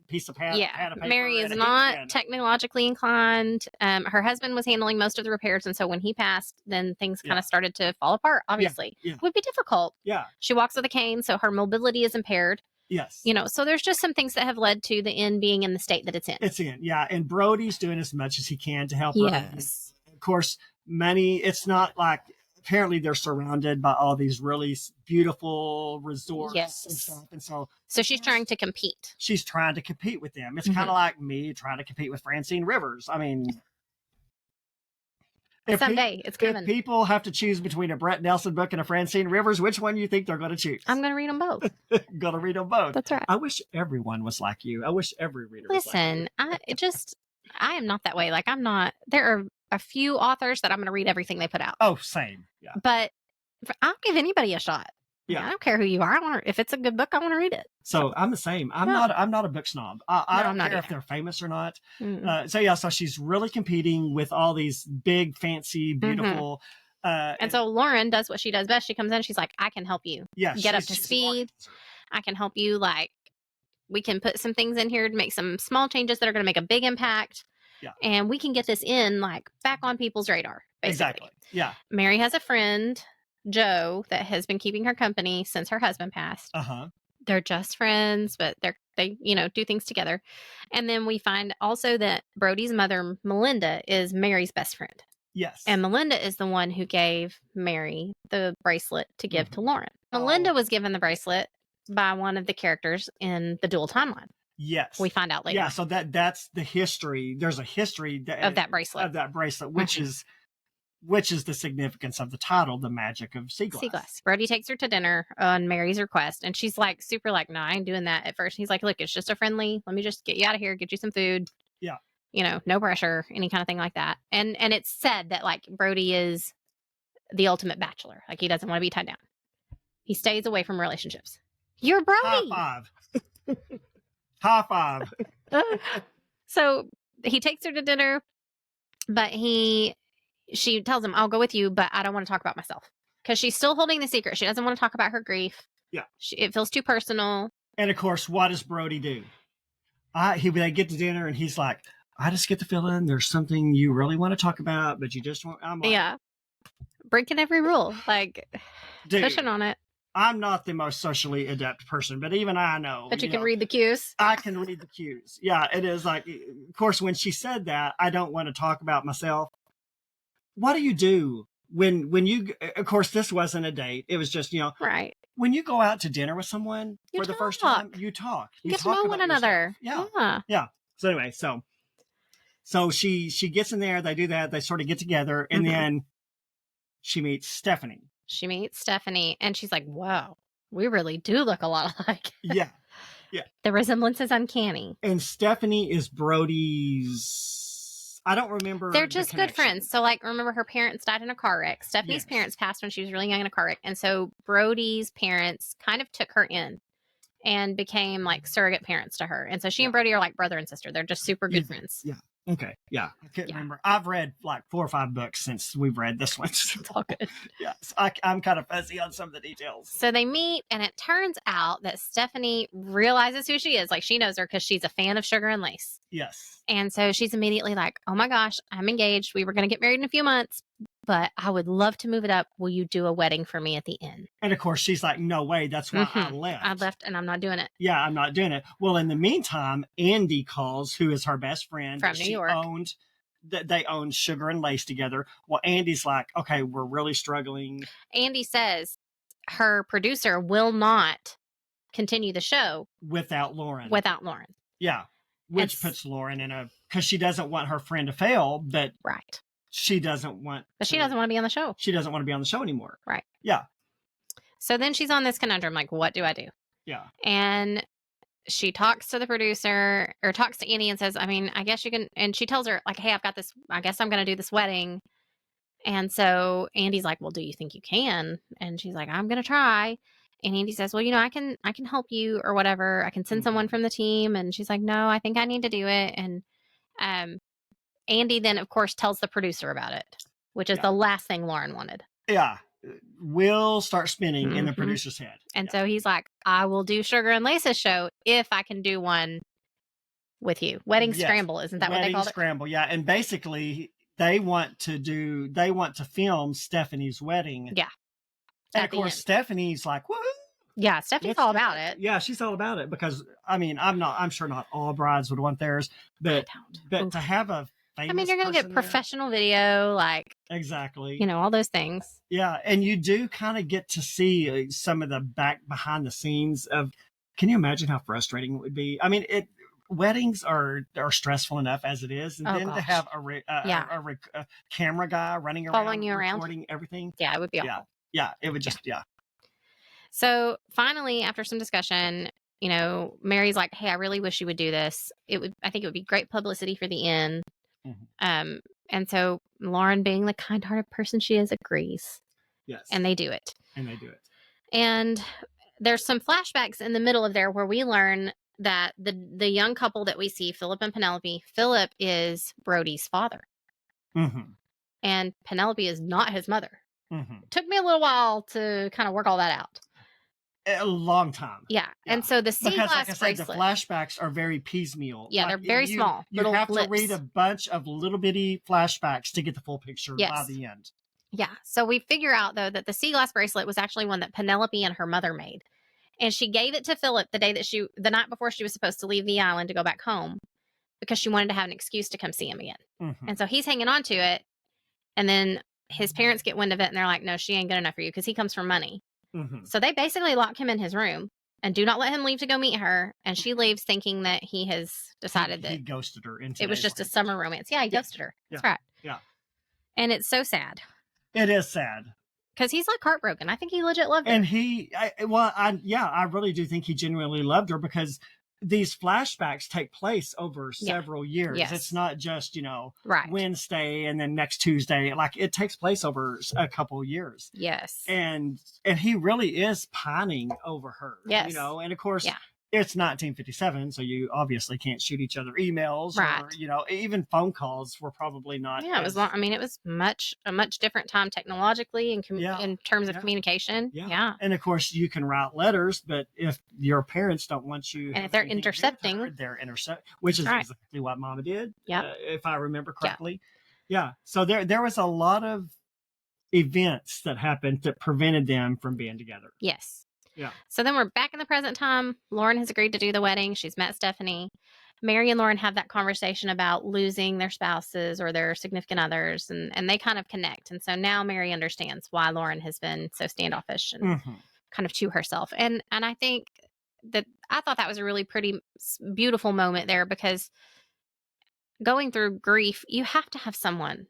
piece of pad. Yeah. Of paper Mary is not technologically inclined. Her husband was handling most of the repairs. And so when he passed, then things kind of started to fall apart, obviously. Yeah. It would be difficult. Yeah. She walks with a cane, so her mobility is impaired. Yes. So there's just some things that have led to the inn being in the state that it's in. It's in, yeah. And Brody's doing as much as he can to help her. Yes. Of course, it's not like, apparently they're surrounded by all these really beautiful resorts and stuff. And so she's trying to compete. She's trying to compete with them. It's kind of like me trying to compete with Francine Rivers. I mean, someday it's coming. If people have to choose between a Brett Nelson book and a Francine Rivers, which one do you think they're going to choose? I'm going to read them both. Going to read them both. That's right. I wish everyone was like you. I wish every reader was like you. I am not that way. Like, I'm not. There are a few authors that I'm going to read everything they put out. Oh, same. Yeah. But I'll give anybody a shot. Yeah. I don't care who you are. If it's a good book, I want to read it. So I'm the same. I'm not a book snob. I don't care if they're famous or not. So she's really competing with all these big, fancy, beautiful. And so Lauren does what she does best. She comes in. She's like, I can help you get up to speed. I can help you. Like, we can put some things in here to make some small changes that are going to make a big impact. Yeah. And we can get this back on people's radar. Basically. Exactly. Yeah. Mary has a friend, Joe, that has been keeping her company since her husband passed. They're just friends, but they do things together. And then we find also that Brody's mother, Melinda, is Mary's best friend. Yes. And Melinda is the one who gave Mary the bracelet to give to Lauren. Melinda was given the bracelet by one of the characters in the dual timeline. Yes. We find out later. Yeah, so that's the history. There's a history of that bracelet. which is which is the significance of the title, The Magic of Sea Glass. Sea glass. Brody takes her to dinner on Mary's request, and she's like super like, no, I ain't doing that at first. He's like, look, it's just a friendly, let me just get you out of here, get you some food. Yeah. You know, no pressure, any kind of thing like that. And it's said that like Brody is the ultimate bachelor. Like he doesn't want to be tied down. He stays away from relationships. You're Brody. High five. High five. So he takes her to dinner, but she tells him, I'll go with you, but I don't want to talk about myself. Because she's still holding the secret. She doesn't want to talk about her grief. Yeah. It feels too personal. And of course, what does Brody do? They get to dinner and he's like, I just get the feeling there's something you really want to talk about, but you just want, I'm like, Yeah. Breaking every rule. Like, dude, pushing on it. I'm not the most socially adept person, but even I know. But you can know, read the cues. I can read the cues. Yeah, it is like, of course, when she said that, I don't want to talk about myself. What do you do when you, of course, this wasn't a date. It was just, Right. when you go out to dinner with someone You for the first time, talk. you talk. You get to talk know about one another. yourself. Yeah. Yeah. So anyway, so she gets in there, they do that, they sort of get together, and then she meets Stephanie. She meets Stephanie, and she's like, wow, we really do look a lot alike. Yeah. The resemblance is uncanny. And Stephanie is Brody's, I don't remember. They're the just good connection. friends. So, like, remember her parents died in a car wreck. Stephanie's Yes. parents passed when she was really young in a car wreck. And so Brody's parents kind of took her in and became like surrogate parents to her. And so she and Brody are like brother and sister. They're just super good friends. Yeah. Okay. Yeah. I can't Yeah. remember. I've read like 4 or 5 books since we've read this one. It's all good. Yeah. So I'm kind of fuzzy on some of the details. So they meet, and it turns out that Stephanie realizes who she is. Like, she knows her because she's a fan of Sugar and Lace. Yes. And so she's immediately like, oh my gosh, I'm engaged. We were going to get married in a few months, but I would love to move it up. Will you do a wedding for me at the inn? And of course, she's like, no way. That's why I left. I left and I'm not doing it. Yeah, I'm not doing it. Well, in the meantime, Andy calls, who is her best friend. From New York. They owned Sugar and Lace together. Well, Andy's like, okay, we're really struggling. Andy says her producer will not continue the show Without Lauren. Yeah. Which puts Lauren in because she doesn't want her friend to fail, but Right. she doesn't want But she doesn't want to be on the show. She doesn't want to be on the show anymore. Right. Yeah. So then she's on this conundrum, like, what do I do? Yeah. And she talks to the producer, or talks to Annie and says, I mean, I guess you can, and she tells her like, hey, I've got this, I guess I'm going to do this wedding. And so Andy's like, well, do you think you can? And she's like, I'm going to try. And Andy says, well, I can help you or whatever. I can send someone from the team. And she's like, no, I think I need to do it. And Andy then, of course, tells the producer about it, which is the last thing Lauren wanted. Yeah. Will start spinning in the producer's head. And so he's like, I will do Sugar and Lace's show if I can do one with you. Wedding Scramble, isn't that what they called it? Wedding Scramble, yeah. And basically, they want to film Stephanie's wedding. Yeah. And of course, Stephanie's like, woohoo! Yeah, Stephanie's all about it. Yeah, she's all about it because, I mean, I'm sure not all brides would want theirs, but to have a famous you're going to get professional video, like. Exactly. All those things. Yeah, and you do kind of get to see some of the behind the scenes of, can you imagine how frustrating it would be? I mean, weddings are stressful enough as it is. And then to have a camera guy running around, following you around, recording everything. Yeah, it would be awful. Yeah, it would just, So finally, after some discussion, Mary's like, hey, I really wish you would do this. I think it would be great publicity for the inn. Mm-hmm. And so Lauren, being the kind-hearted person she is, agrees. Yes. And they do it. And there's some flashbacks in the middle of there where we learn that the young couple that we see, Philip and Penelope, Philip is Brody's father. Mm-hmm. And Penelope is not his mother. Mm-hmm. It took me a little while to kind of work all that out. A long time. Yeah. And so the sea glass like I bracelet. said, the flashbacks are very piecemeal. Yeah, they're very small. You have to read a bunch of little bitty flashbacks to get the full picture by the end. Yeah. So we figure out, though, that the sea glass bracelet was actually one that Penelope and her mother made. And she gave it to Philip the night before she was supposed to leave the island to go back home, because she wanted to have an excuse to come see him again. Mm-hmm. And so he's hanging on to it. And then his parents get wind of it and they're like, no, she ain't good enough for you, because he comes from money. Mm-hmm. So they basically lock him in his room and do not let him leave to go meet her. And she leaves thinking that he has decided that he ghosted her. It was just a summer romance. Yeah, he ghosted her. That's right. Yeah. And it's so sad It is sad. because he's like heartbroken. I think he legit loved her. And I really do think he genuinely loved her, because these flashbacks take place over several years. Yes. It's not just, Right. Wednesday and then next Tuesday. Like, it takes place over a couple years. Yes. And he really is pining over her. Yes. And of course, Yeah. it's 1957, so you obviously can't shoot each other emails, Right. or even phone calls were probably not. Yeah, it was long. I mean, it was a much different time technologically and in terms of Yeah. communication. Yeah. And of course, you can write letters, but if your parents don't want you, And if they're having anything to do with intercepting. her, they're intercept, which is Right. exactly what Mama did. Yep. If I remember correctly. Yeah. So there was a lot of events that happened that prevented them from being together. Yes. Yeah. So then we're back in the present time. Lauren has agreed to do the wedding. She's met Stephanie. Mary and Lauren have that conversation about losing their spouses or their significant others, and they kind of connect. And so now Mary understands why Lauren has been so standoffish and kind of to herself. And I think that I thought that was a really pretty beautiful moment there, because going through grief, you have to have someone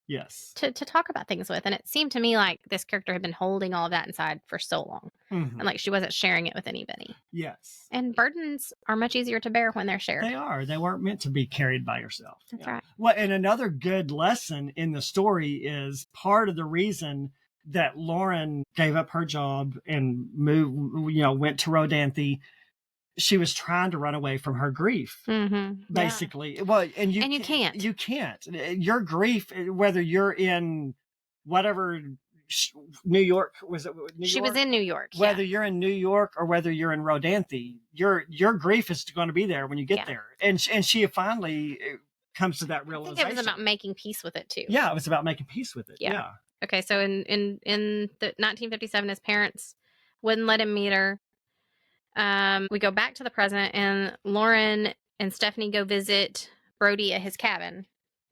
Yes. to talk about things with. And it seemed to me like this character had been holding all of that inside for so long. And like she wasn't sharing it with anybody. Yes. And burdens are much easier to bear when they're shared. They are. They weren't meant to be carried by yourself. That's right. Well, and another good lesson in the story is part of the reason that Lauren gave up her job and went to Rodanthe. She was trying to run away from her grief, basically. Well, and you can't. You can't. Your grief, whether you're in whatever New York, was it? She was in New York. Whether you're in New York or whether you're in Rodanthe, your grief is going to be there when you get there. And she finally comes to that realization. I think it was about making peace with it too. Yeah, it was about making peace with it. Yeah. Okay, so in the 1957, his parents wouldn't let him meet her. We go back to the present, and Lauren and Stephanie go visit Brody at his cabin,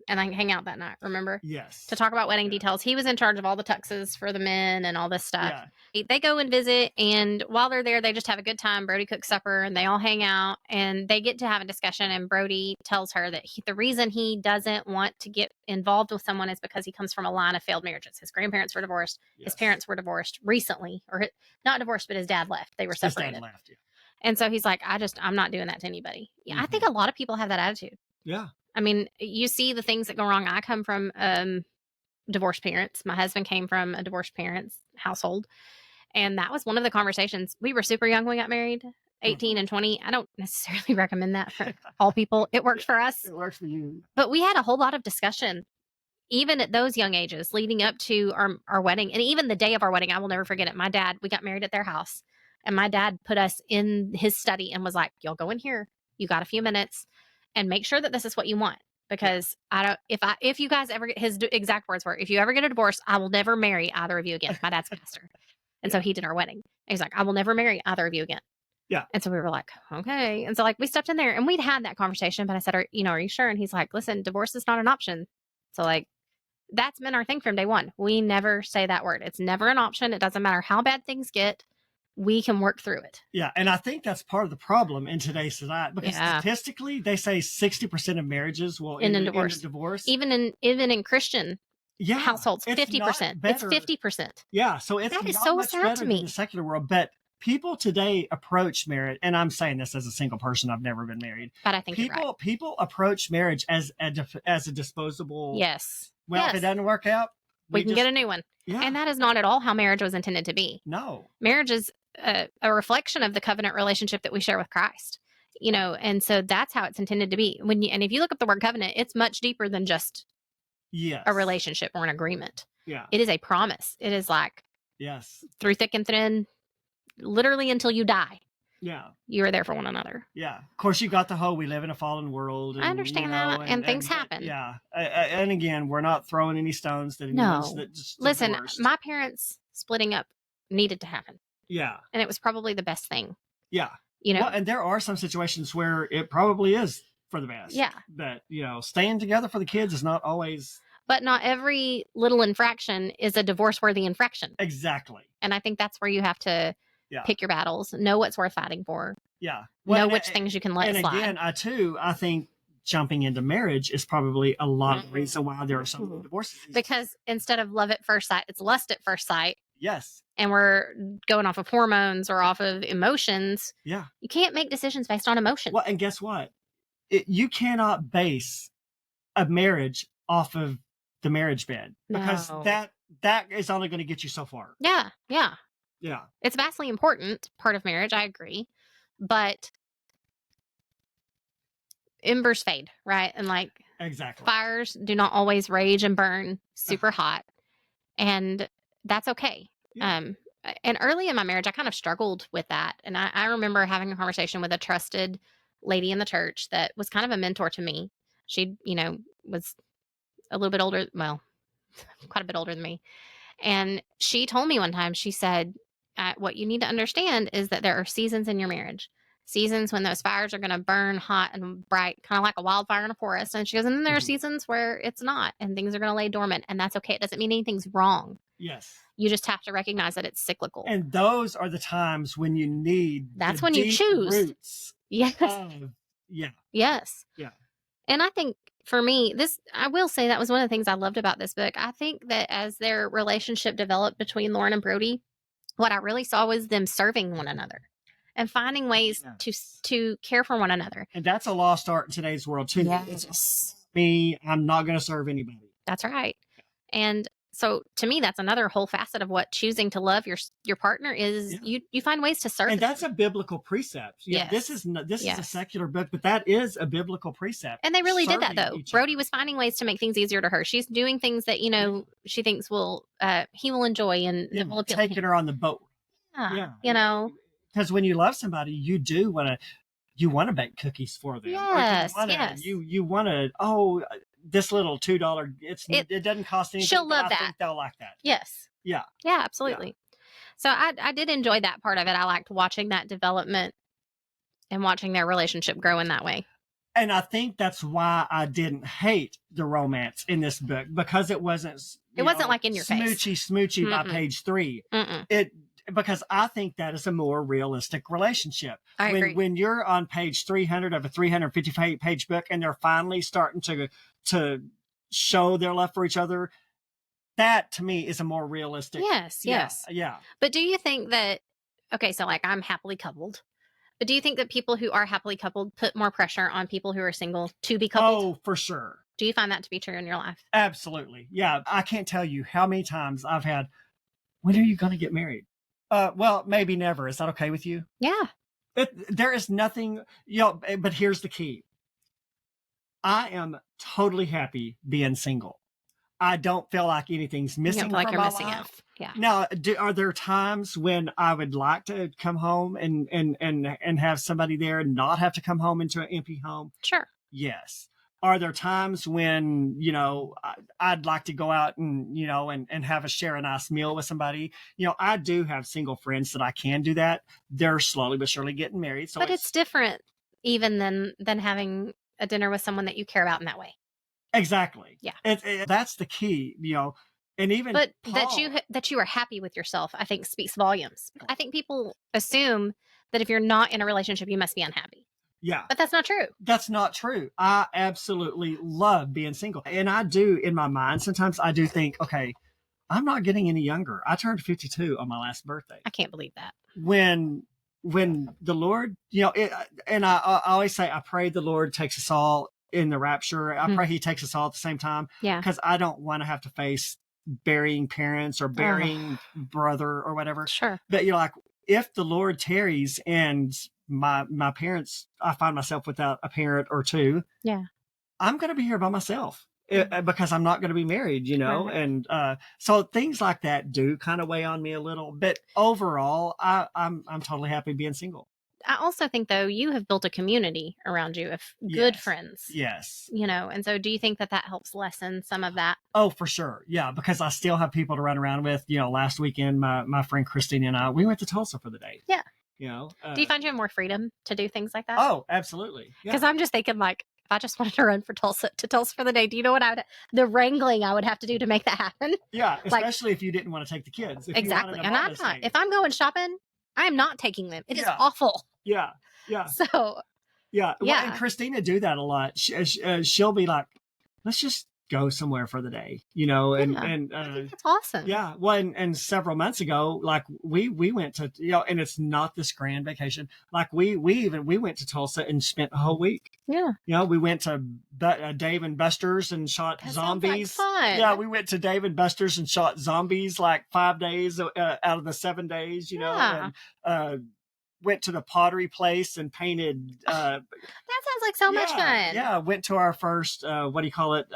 and I hang out that night, remember? Yes. To talk about wedding details. He was in charge of all the tuxes for the men and all this stuff. Yeah. They go and visit, and while they're there, they just have a good time. Brody cooks supper, and they all hang out, and they get to have a discussion, and Brody tells her that the reason he doesn't want to get involved with someone is because he comes from a line of failed marriages. His grandparents were divorced. Yes. His parents were divorced recently, or not divorced, but his dad left. They were separated. His dad left, And so he's like, I'm not doing that to anybody. Yeah, I think a lot of people have that attitude. Yeah. I mean, you see the things that go wrong. I come from divorced parents. My husband came from a divorced parents household. And that was one of the conversations. We were super young when we got married, 18 and 20. I don't necessarily recommend that for all people. It worked for us. It works for you. But we had a whole lot of discussion, even at those young ages, leading up to our wedding. And even the day of our wedding, I will never forget it. We got married at their house. And my dad put us in his study and was like, y'all go in here. You got a few minutes and make sure that this is what you want. Because if you guys ever get, his exact words were, if you ever get a divorce, I will never marry either of you again. My dad's a pastor. And so he did our wedding. And he's like, I will never marry either of you again. Yeah. And so we were like, okay. And so we stepped in there and we'd had that conversation, but I said, are you sure? And he's like, listen, divorce is not an option. So that's been our thing from day one. We never say that word. It's never an option. It doesn't matter how bad things get. We can work through it. Yeah. And I think that's part of the problem in today's society, because statistically they say 60% of marriages will end in divorce. Even in Christian households, 50%. It's 50%. Yeah. So it's that is not so much sad better to me. than the secular world. But people today approach marriage, and I'm saying this as a single person, I've never been married. But I think you're right. People approach marriage as a disposable. Yes. Well, if it doesn't work out, we can get a new one. Yeah. And that is not at all how marriage was intended to be. No. Marriage is a reflection of the covenant relationship that we share with Christ, and so that's how it's intended to be. And if you look up the word covenant, it's much deeper than just a relationship or an agreement. Yeah. It is a promise. It is like, yes, through thick and thin, literally until you die. Yeah. You are there for one another. Yeah. Of course, you got the whole, we live in a fallen world. And, I understand that. And things happen. Yeah. And again, we're not throwing any stones that anyone's Listen, my parents splitting up needed to happen. Yeah. And it was probably the best thing. Yeah. Well, and there are some situations where it probably is for the best. Yeah. But, staying together for the kids is not always. But not every little infraction is a divorce-worthy infraction. Exactly. And I think that's where you have to pick your battles, know what's worth fighting for. Yeah. Know which things you can let slide. And again, I think jumping into marriage is probably a lot of the reason why there are so many divorces. Because instead of love at first sight, it's lust at first sight. Yes. And we're going off of hormones or off of emotions. Yeah. You can't make decisions based on emotion. Well, and guess what? You cannot base a marriage off of the marriage bed, because No. that is only going to get you so far. Yeah. Yeah. Yeah. It's vastly important part of marriage. I agree. But embers fade, right? And like Exactly. fires do not always rage and burn super hot. And that's okay. Yeah. And early in my marriage, I kind of struggled with that. And I remember having a conversation with a trusted lady in the church that was kind of a mentor to me. She, was a little bit older, well, quite a bit older than me. And she told me one time, she said, what you need to understand is that there are seasons in your marriage. Seasons when those fires are going to burn hot and bright, kind of like a wildfire in a forest. And she goes, and then there are seasons where it's not, and things are going to lay dormant, and that's okay. It doesn't mean anything's wrong. Yes. You just have to recognize that it's cyclical. And those are the times when you need. That's the when you deep choose. Roots Yes. yeah. Yes. Yeah. And I think for me, I will say that was one of the things I loved about this book. I think that as their relationship developed between Lauren and Brody, what I really saw was them serving one another and finding ways to care for one another. And that's a lost art in today's world too. Yes. It's me, I'm not going to serve anybody. That's right. And so to me, that's another whole facet of what choosing to love your partner is. Yeah. You find ways to serve. And that's a biblical precept. Yeah, Yes. this is a secular book, but that is a biblical precept. And they really did that, serving though. each Brody other. was finding ways to make things easier to her. She's doing things that, she thinks he will enjoy and that will appeal to taking him. her on the boat. Yeah. Because when you love somebody, you do want to bake cookies for them. Yes, Or yes. You want to, this little $2, it doesn't cost anything. She'll love I that. think they'll like that. Yes. Yeah. Yeah, absolutely. So I did enjoy that part of it. I liked watching that development and watching their relationship grow in that way. And I think that's why I didn't hate the romance in this book, because it wasn't. It wasn't like in your face. Smoochy by page 3. Mm-mm. Because I think that is a more realistic relationship. I agree. When you're on page 300 of a 350-page book and they're finally starting to show their love for each other, that to me is a more realistic. Yes. Yeah. But do you think that, okay, so like I'm happily coupled, but do you think that people who are happily coupled put more pressure on people who are single to be coupled? Oh, for sure. Do you find that to be true in your life? Absolutely. Yeah. I can't tell you how many times I've had, when are you going to get married? Well, maybe never. Is that okay with you? Yeah. There is nothing, but here's the key. I am totally happy being single. I don't feel like anything's missing feel like from you're my missing life. out. Yeah. Now, are there times when I would like to come home and have somebody there and not have to come home into an empty home? Sure. Yes. Are there times when, I'd like to go out and share a nice meal with somebody? I do have single friends that I can do that. They're slowly but surely getting married. So but it's different even than having a dinner with someone that you care about in that way. Exactly. Yeah. That's the key, and even but Paul, that you are happy with yourself, I think speaks volumes. I think people assume that if you're not in a relationship, you must be unhappy. Yeah. But that's not true. That's not true. I absolutely love being single. And I do, in my mind, sometimes I do think, okay, I'm not getting any younger. I turned 52 on my last birthday. I can't believe that. When the Lord, and I always say, I pray the Lord takes us all in the rapture. I pray he takes us all at the same time. Yeah. Because I don't want to have to face burying parents or burying brother or whatever. Sure. But if the Lord tarries and my parents, I find myself without a parent or two. Yeah. I'm going to be here by myself because I'm not going to be married, Right. and so things like that do kind of weigh on me a little, but overall I'm totally happy being single. I also think though, you have built a community around you of good friends. Yes. And so do you think that helps lessen some of that? Oh, for sure. Yeah. Because I still have people to run around with. Last weekend, my friend Christine and I, we went to Tulsa for the day. Yeah. Do you find you have more freedom to do things like that? Oh, absolutely. Because I'm just thinking if I just wanted to run to Tulsa for the day, do you know what the wrangling I would have to do to make that happen? Yeah. Especially if you didn't want to take the kids. Exactly. And I'm not, if I'm going shopping, I am not taking them. It is awful. Yeah. Yeah. So Yeah. Well, Yeah. and Christina do that a lot. She'll be like, let's just go somewhere for the day, Yeah. and I think that's awesome. yeah. Well, and several months ago, like we went to, and it's not this grand vacation. Like we went to Tulsa and spent a whole week. Yeah. We went to Dave and Buster's and shot That zombies. sounds like fun. Yeah, we went to Dave and Buster's and shot zombies like 5 days out of the 7 days. Yeah. And went to the pottery place and painted. That sounds like so much fun. Yeah, went to our first, what do you call it?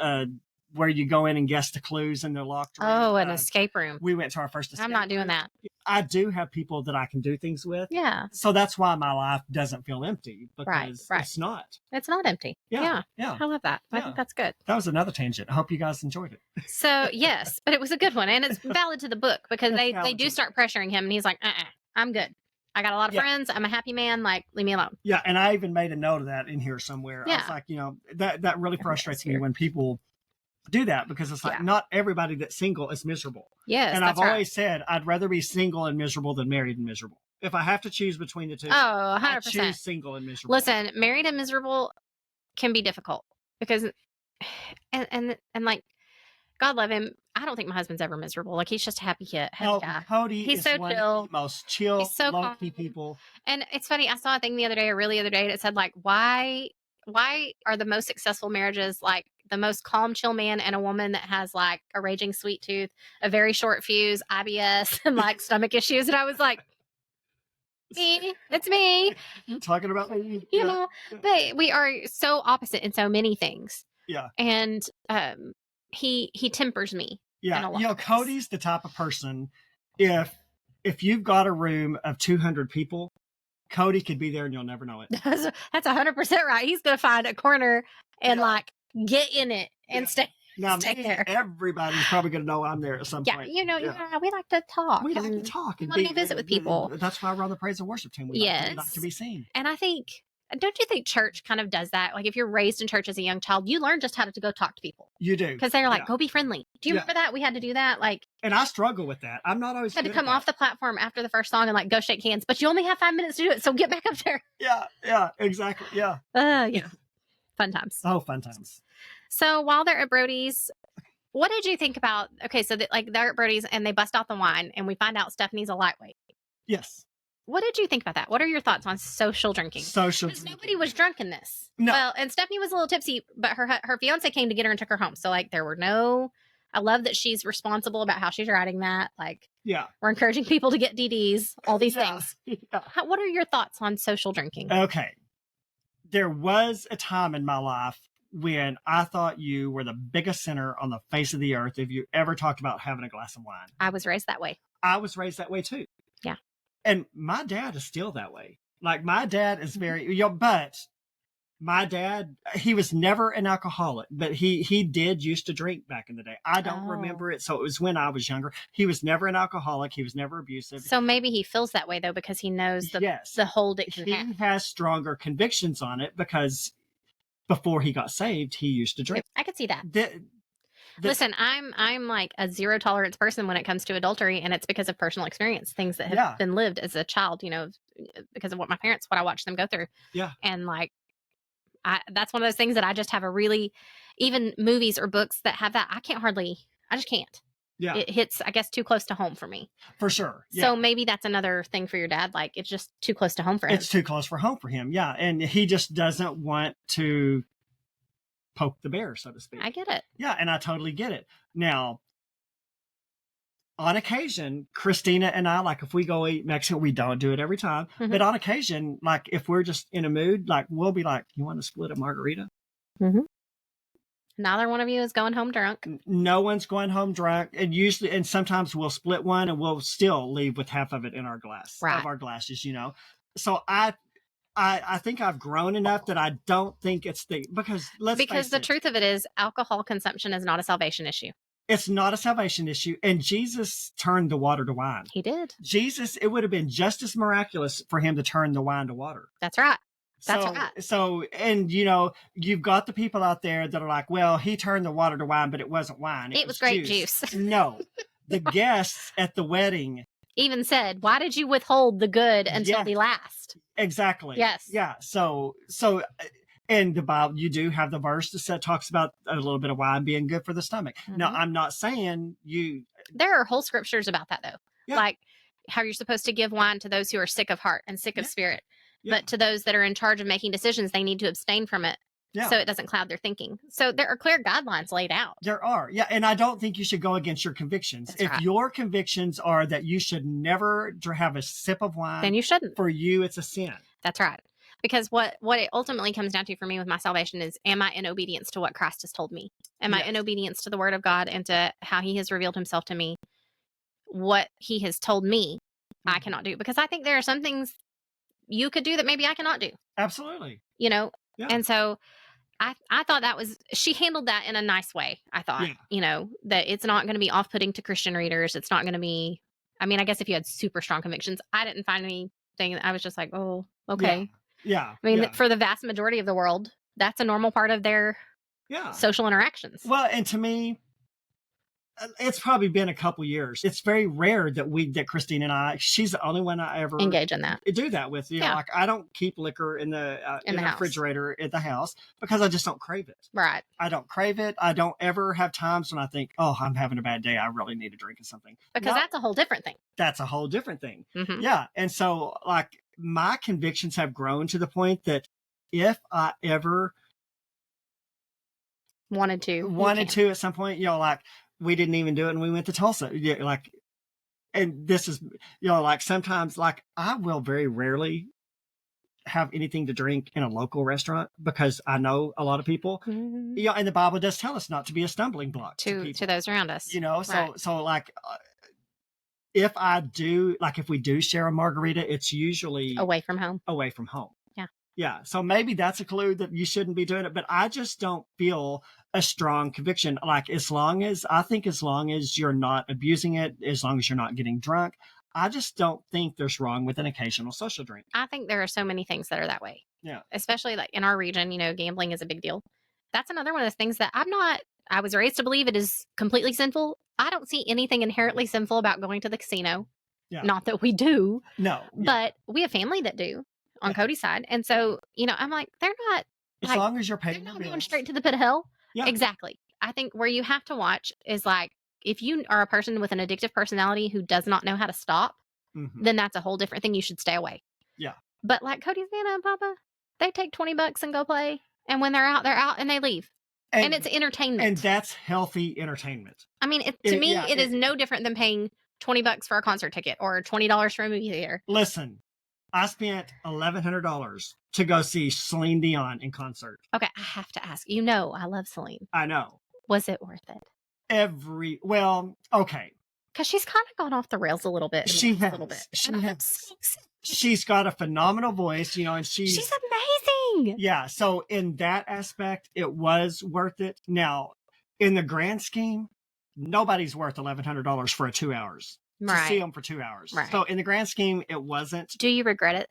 Where you go in and guess the clues in the locked room. Oh, an escape room. We went to our first escape I'm not doing room. that. I do have people that I can do things with. Yeah. So that's why my life doesn't feel empty, because Right. it's not. It's not empty. Yeah. I love that. I Yeah. think that's good. That was another tangent. I hope you guys enjoyed it. So, yes, but it was a good one. And it's valid to the book because It's they valid do to start pressuring him and he's like, I'm good. I got a lot of Yeah. friends. I'm a happy man. Like, leave me alone. Yeah, and I even made a note of that in here somewhere. I was Yeah. like, that really think frustrates that's me weird. when people do that, because it's like Yeah. not everybody that's single is miserable. Yes. And that's I've right. always said I'd rather be single and miserable than married and miserable. If I have to choose between the two, Oh, I 100%. choose single and miserable. Listen, married and miserable can be difficult because, and like, God love him. I don't think my husband's ever miserable. Like, he's just a happy kid, happy guy. Cody He's is so one chill. of the most chill, He's so low-key calm. people. And it's funny. I saw a thing the other day, that said like, why are the most successful marriages like the most calm, chill man and a woman that has like a raging sweet tooth, a very short fuse, IBS, and like stomach issues? And I was like, me, it's me, You're talking about me. you know. But we are so opposite in so many things. Yeah. And he tempers me. in a Yeah, lot of ways. Cody's the type of person, if you've got a room of 200 people, Cody could be there and you'll never know it. That's 100% right. He's gonna find a corner and Yeah. like get in it and Yeah. stay. Now, Stay me, there. everybody's probably going to know I'm there at some Yeah, point. you know, Yeah. we like to talk. We like to and- talk and wanna go visit with people. That's why we're on the praise and worship team. We like Yes. to be seen. And I think, don't you think church kind of does that? Like if you're raised in church as a young child, you learn just how to go talk to people You do. because they're like, Yeah. go be friendly. Do you Yeah. remember that? We had to do that. Like, And I struggle with that. I'm not always had to good at come that. off the platform after the first song and like go shake hands, but you only have 5 minutes to do it. So get back up there. Yeah, exactly. Yeah. Yeah. Fun times. Oh, fun times. So while they're at Brody's, what did you think about? Okay, so like they're at Brody's and they bust out the wine, and we find out Stephanie's a lightweight. Yes. What did you think about that? What are your thoughts on social drinking? Social. Because nobody was drunk in this. No. Well, and Stephanie was a little tipsy, but her fiance came to get her and took her home. So like there were no. I love that she's responsible about how she's writing that. Like Yeah. we're encouraging people to get DDs, all these Yeah. things. Yeah. What are your thoughts on social drinking? Okay. There was a time in my life when I thought you were the biggest sinner on the face of the earth if you ever talked about having a glass of wine. I was raised that way. I was raised that way too. Yeah. And my dad is still that way. Like my dad is very, but my dad, he was never an alcoholic, but he did used to drink back in the day. I don't Oh. remember it. So it was when I was younger. He was never an alcoholic. He was never abusive. So maybe he feels that way though because he knows Yes. the hold it can He have. has stronger convictions on it because before he got saved, he used to drink. I could see that. The- Listen, I'm like a zero tolerance person when it comes to adultery, and it's because of personal experience, things that have Yeah. been lived as a child, you know, because of what I watched them go through. Yeah. And like, that's one of those things that I just have a really, even movies or books that have that, I just can't. Yeah, It hits, I guess, too close to home for me. for sure. Yeah. So maybe that's another thing for your dad. Like, it's just too close to home for him. It's too close for home for him. Yeah. And he just doesn't want to poke the bear, so to speak. I get it. Yeah. And I totally get it. Now, on occasion, Christina and I, like if we go eat Mexican, we don't do it every time, Mhm. but on occasion, like if we're just in a mood, like we'll be like, you want to split a margarita? Neither one of you is going home drunk. No one's going home drunk, and sometimes we'll split one and we'll still leave with half of it in our glass, Right. of our glasses, you know? So I think I've grown enough that I don't think it's because Because the truth of it is, alcohol consumption is not a salvation issue. it's not a salvation issue. And Jesus turned the water to wine. He did. Jesus, it would have been just as miraculous for him to turn the wine to water. That's right. That's so, right. So, and you know, you've got the people out there that are like, well, he turned the water to wine, but it wasn't wine. It was grape juice. No, the guests at the wedding. Even said, why did you withhold the good until Yeah. the last? Exactly. Yes. Yeah. So in the Bible, you do have the verse that talks about a little bit of wine being good for the stomach. Now, I'm not saying you. There are whole scriptures about that, though. Yeah. Like how you're supposed to give wine to those who are sick of heart and sick of spirit. Yeah. But to those that are in charge of making decisions, they need to abstain from it. Yeah. So it doesn't cloud their thinking. So there are clear guidelines laid out. There are. Yeah. And I don't think you should go against your convictions. That's if right. your convictions are that you should never have a sip of wine, Then you shouldn't. For you, it's a sin. That's right. Because what it ultimately comes down to for me with my salvation is, am I in obedience to what Christ has told me? Am I in obedience to the word of God and to how he has revealed himself to me? What he has told me I cannot do. Because I think there are some things you could do that maybe I cannot do. Absolutely. You know? Yeah. And so I thought she handled that in a nice way. I thought, that it's not going to be off-putting to Christian readers. It's not going to be, I mean, I guess if you had super strong convictions, I didn't find anything. I was just like, oh, okay. Yeah. I mean, for the vast majority of the world, that's a normal part of their social interactions. Well, and to me, it's probably been a couple years. It's very rare that Christine and I, she's the only one I ever engage in that. Do that with. You know, like I don't keep liquor in the refrigerator at the house because I just don't crave it. Right. I don't crave it. I don't ever have times when I think, oh, I'm having a bad day. I really need a drink of something. Because that's a whole different thing. That's a whole different thing. Mm-hmm. Yeah. And so like my convictions have grown to the point that if I ever wanted to at some point, like we didn't even do it and we went to Tulsa. Yeah, like, and this is, like sometimes like I will very rarely have anything to drink in a local restaurant because I know a lot of people, and the Bible does tell us not to be a stumbling block to those around us. So like if I do, like if we do share a margarita, it's usually away from home. Yeah. So maybe that's a clue that you shouldn't be doing it, but I just don't feel a strong conviction. Like as long as you're not abusing it, as long as you're not getting drunk, I just don't think there's wrong with an occasional social drink. I think there are so many things that are that way. Yeah. Especially like in our region, gambling is a big deal. That's another one of those things that I was raised to believe it is completely sinful. I don't see anything inherently sinful about going to the casino. Yeah. Not that we do. No. Yeah. But we have family that do. On Cody's side. And so, I'm like, they're not. As long as you're paying they're not going straight to the pit of hell. Yeah. Exactly. I think where you have to watch is like, if you are a person with an addictive personality who does not know how to stop, then that's a whole different thing. You should stay away. Yeah. But like Cody's Nana and Papa, they take $20 and go play. And when they're out and they leave. And it's entertainment. And that's healthy entertainment. I mean, to me, it is no different than paying $20 for a concert ticket or $20 for a movie theater. Listen. I spent $1,100 to go see Celine Dion in concert. Okay, I have to ask. I love Celine. I know. Was it worth it? Okay. Because she's kind of gone off the rails a little bit. She's got a phenomenal voice, and she's amazing. Yeah, so in that aspect, it was worth it. Now, in the grand scheme, nobody's worth $1,100 for 2 hours. To see them for 2 hours. Right. So in the grand scheme, it wasn't. Do you regret it?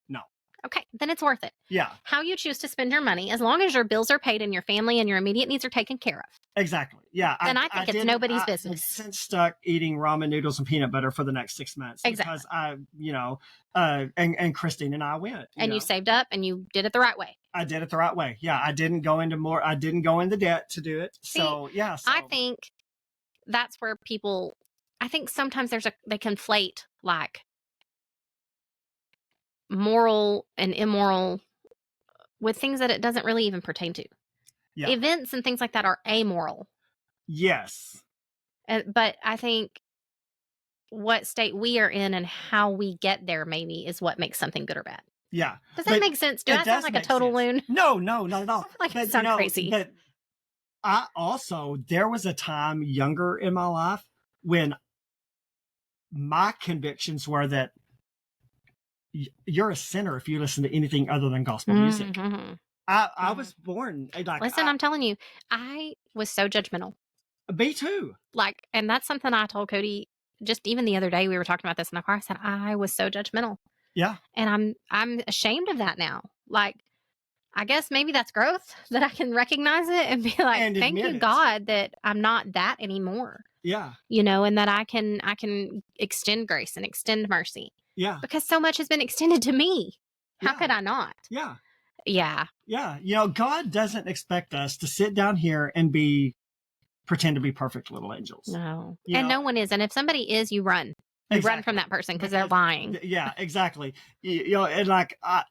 No. Okay, then it's worth it. Yeah. How you choose to spend your money, as long as your bills are paid and your family and your immediate needs are taken care of. Exactly. Yeah. Then I think it's nobody's business. I've since stuck eating ramen noodles and peanut butter for the next 6 months. Exactly. Because and Christine and I went. You saved up and you did it the right way. I did it the right way. Yeah. I didn't go into debt to do it. I think that's where people... I think sometimes they conflate like moral and immoral with things that it doesn't really even pertain to. Yeah. Events and things like that are amoral. Yes. But I think what state we are in and how we get there maybe is what makes something good or bad. Yeah. Does that make sense? Do I sound like a total loon? No, not at all. Like it sounds crazy. But there was a time younger in my life when my convictions were that you're a sinner if you listen to anything other than gospel music. Mm-hmm. I was born like. Listen, I'm telling you, I was so judgmental. Me too. Like, and that's something I told Cody just even the other day. We were talking about this in the car. I said I was so judgmental. Yeah, and I'm ashamed of that now. Like, I guess maybe that's growth that I can recognize it and be like, thank you, God, that I'm not that anymore. Yeah. And that I can extend grace and extend mercy. Yeah. Because so much has been extended to me. How Yeah. could I not? Yeah. Yeah. Yeah. God doesn't expect us to sit down here and pretend to be perfect little angels. No. You And know? no one is. And if somebody is, you run. You run from that person because they're lying. Yeah, exactly. And like I've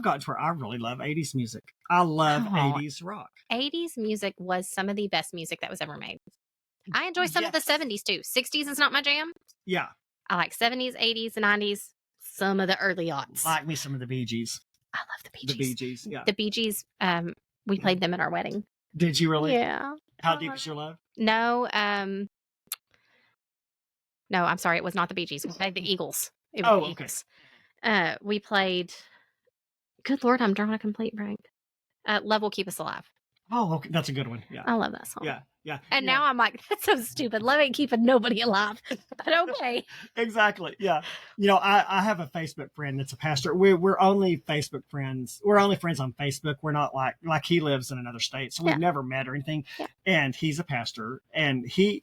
gotten to where I really love 80s music. I love 80s rock. 80s music was some of the best music that was ever made. I enjoy some of the 70s too. 60s is not my jam. Yeah. I like 70s, 80s, 90s, some of the early aughts. Like me some of the Bee Gees. I love the Bee Gees. The Bee Gees, yeah. The Bee Gees, we played them at our wedding. Did you really? Yeah. How deep is your love? No, no, I'm sorry. It was not the Bee Gees. We played the Eagles. It was the Eagles. We played, good Lord, I'm drawing a complete blank. Love Will Keep Us Alive. Oh, okay. That's a good one. Yeah. I love that song. Yeah. Yeah. And now I'm like, that's so stupid. Love ain't keeping nobody alive. But okay. Exactly. Yeah. I have a Facebook friend that's a pastor. We're only Facebook friends. We're only friends on Facebook. We're not like he lives in another state, so we've never met or anything. Yeah. And he's a pastor, and he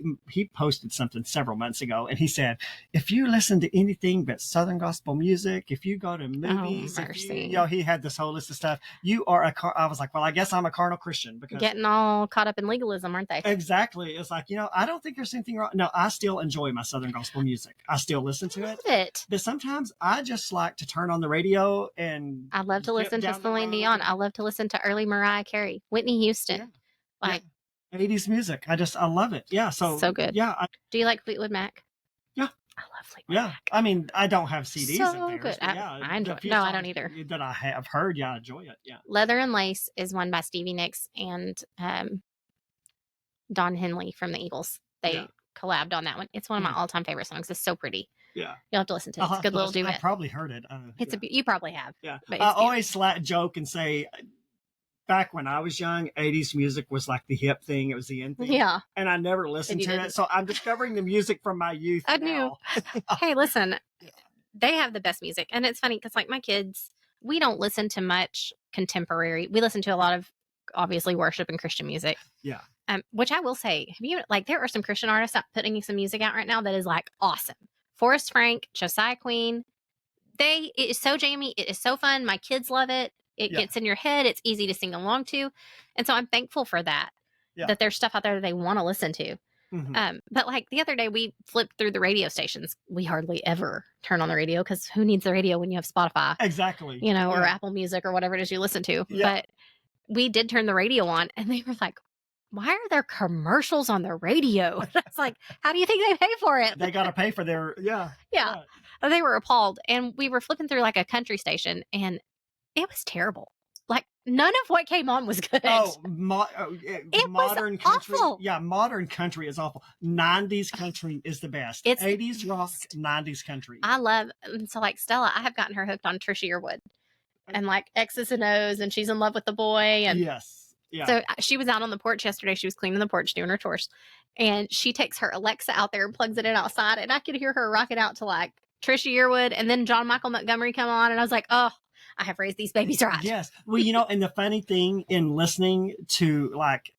posted something several months ago, and he said, if you listen to anything but Southern gospel music, if you go to movies, he had this whole list of stuff. You are I was like, well, I guess I'm a carnal Christian because getting all caught up in legalism, aren't they? Exactly. It's like, I don't think there's anything wrong. No, I still enjoy my Southern gospel music. I still listen to it. But sometimes I just like to turn on the radio and I love to listen to Celine Dion. I love to listen to early Mariah Carey, Whitney Houston. Yeah. 80s music. I love it. Yeah. So good. Yeah. Do you like Fleetwood Mac? Yeah. I love Fleetwood Mac. I mean, I don't have CDs of theirs. Good. I enjoy it. No, I don't either. That I have heard. Yeah, I enjoy it. Yeah. Leather and Lace is one by Stevie Nicks and Don Henley from the Eagles. They collabed on that one. It's one of my all-time favorite songs. It's so pretty. Yeah. You'll have to listen to it. It's a good little duet. I probably heard it. You probably have. Yeah. I always joke and say, back when I was young, 80s music was like the hip thing. It was the in thing. Yeah. And I never listened to it. So I'm discovering the music from my youth. I knew. Hey, listen, they have the best music. And it's funny because like my kids, we don't listen to much contemporary. We listen to a lot of obviously worship and Christian music. Yeah. Which I will say, there are some Christian artists putting some music out right now that is like awesome. Forrest Frank, Josiah Queen. It is so jammy. It is so fun. My kids love it. It gets in your head. It's easy to sing along to. And so I'm thankful for that, that there's stuff out there that they want to listen to. Mm-hmm. But like the other day, we flipped through the radio stations. We hardly ever turn on the radio because who needs the radio when you have Spotify? Exactly. Or Apple Music or whatever it is you listen to. Yeah. But we did turn the radio on and they were like, why are there commercials on the radio? It's like, how do you think they pay for it? They got to pay for their, Yeah. They were appalled. And we were flipping through like a country station and it was terrible. Like none of what came on was good. It modern was country. Awful. Yeah, modern country is awful. 90s country is the best. It's 80s rock, 90s country. I love, so like Stella, I have gotten her hooked on Trisha Yearwood and like X's and O's and she's in love with the boy. And yes. Yeah. So she was out on the porch yesterday. She was cleaning the porch, doing her chores. And she takes her Alexa out there and plugs it in outside. And I could hear her rock it out to like Trisha Yearwood and then John Michael Montgomery come on. And I was like, oh, I have raised these babies right. Yes. Well, and the funny thing in listening to like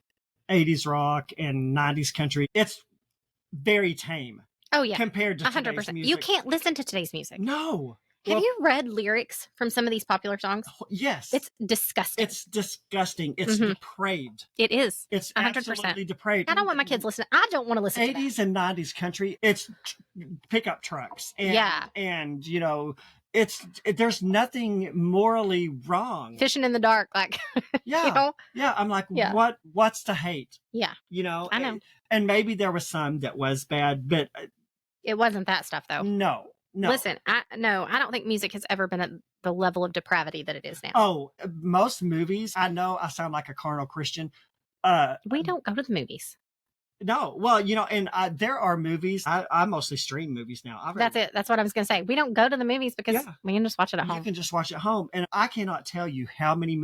80s rock and 90s country, it's very tame. Oh, yeah. Compared to 100%. Today's music. You can't listen to today's music. No. Have you read lyrics from some of these popular songs? Yes. It's disgusting. It's disgusting. It's depraved. It is. It's 100% absolutely depraved. I don't want my kids listening. I don't want to listen to 80s and 90s country. It's pickup trucks. And, and there's nothing morally wrong. Fishing in the dark. Like, yeah. Yeah. I'm like, what's to hate? Yeah. I know. And maybe there was some that was bad, but it wasn't that stuff though. No. Listen, I don't think music has ever been at the level of depravity that it is now. Oh, most movies, I know I sound like a carnal Christian. We don't go to the movies. No. Well, and there are movies. I mostly stream movies now. That's it. That's what I was going to say. We don't go to the movies because we can just watch it at home. You can just watch it at home. And I cannot tell you how many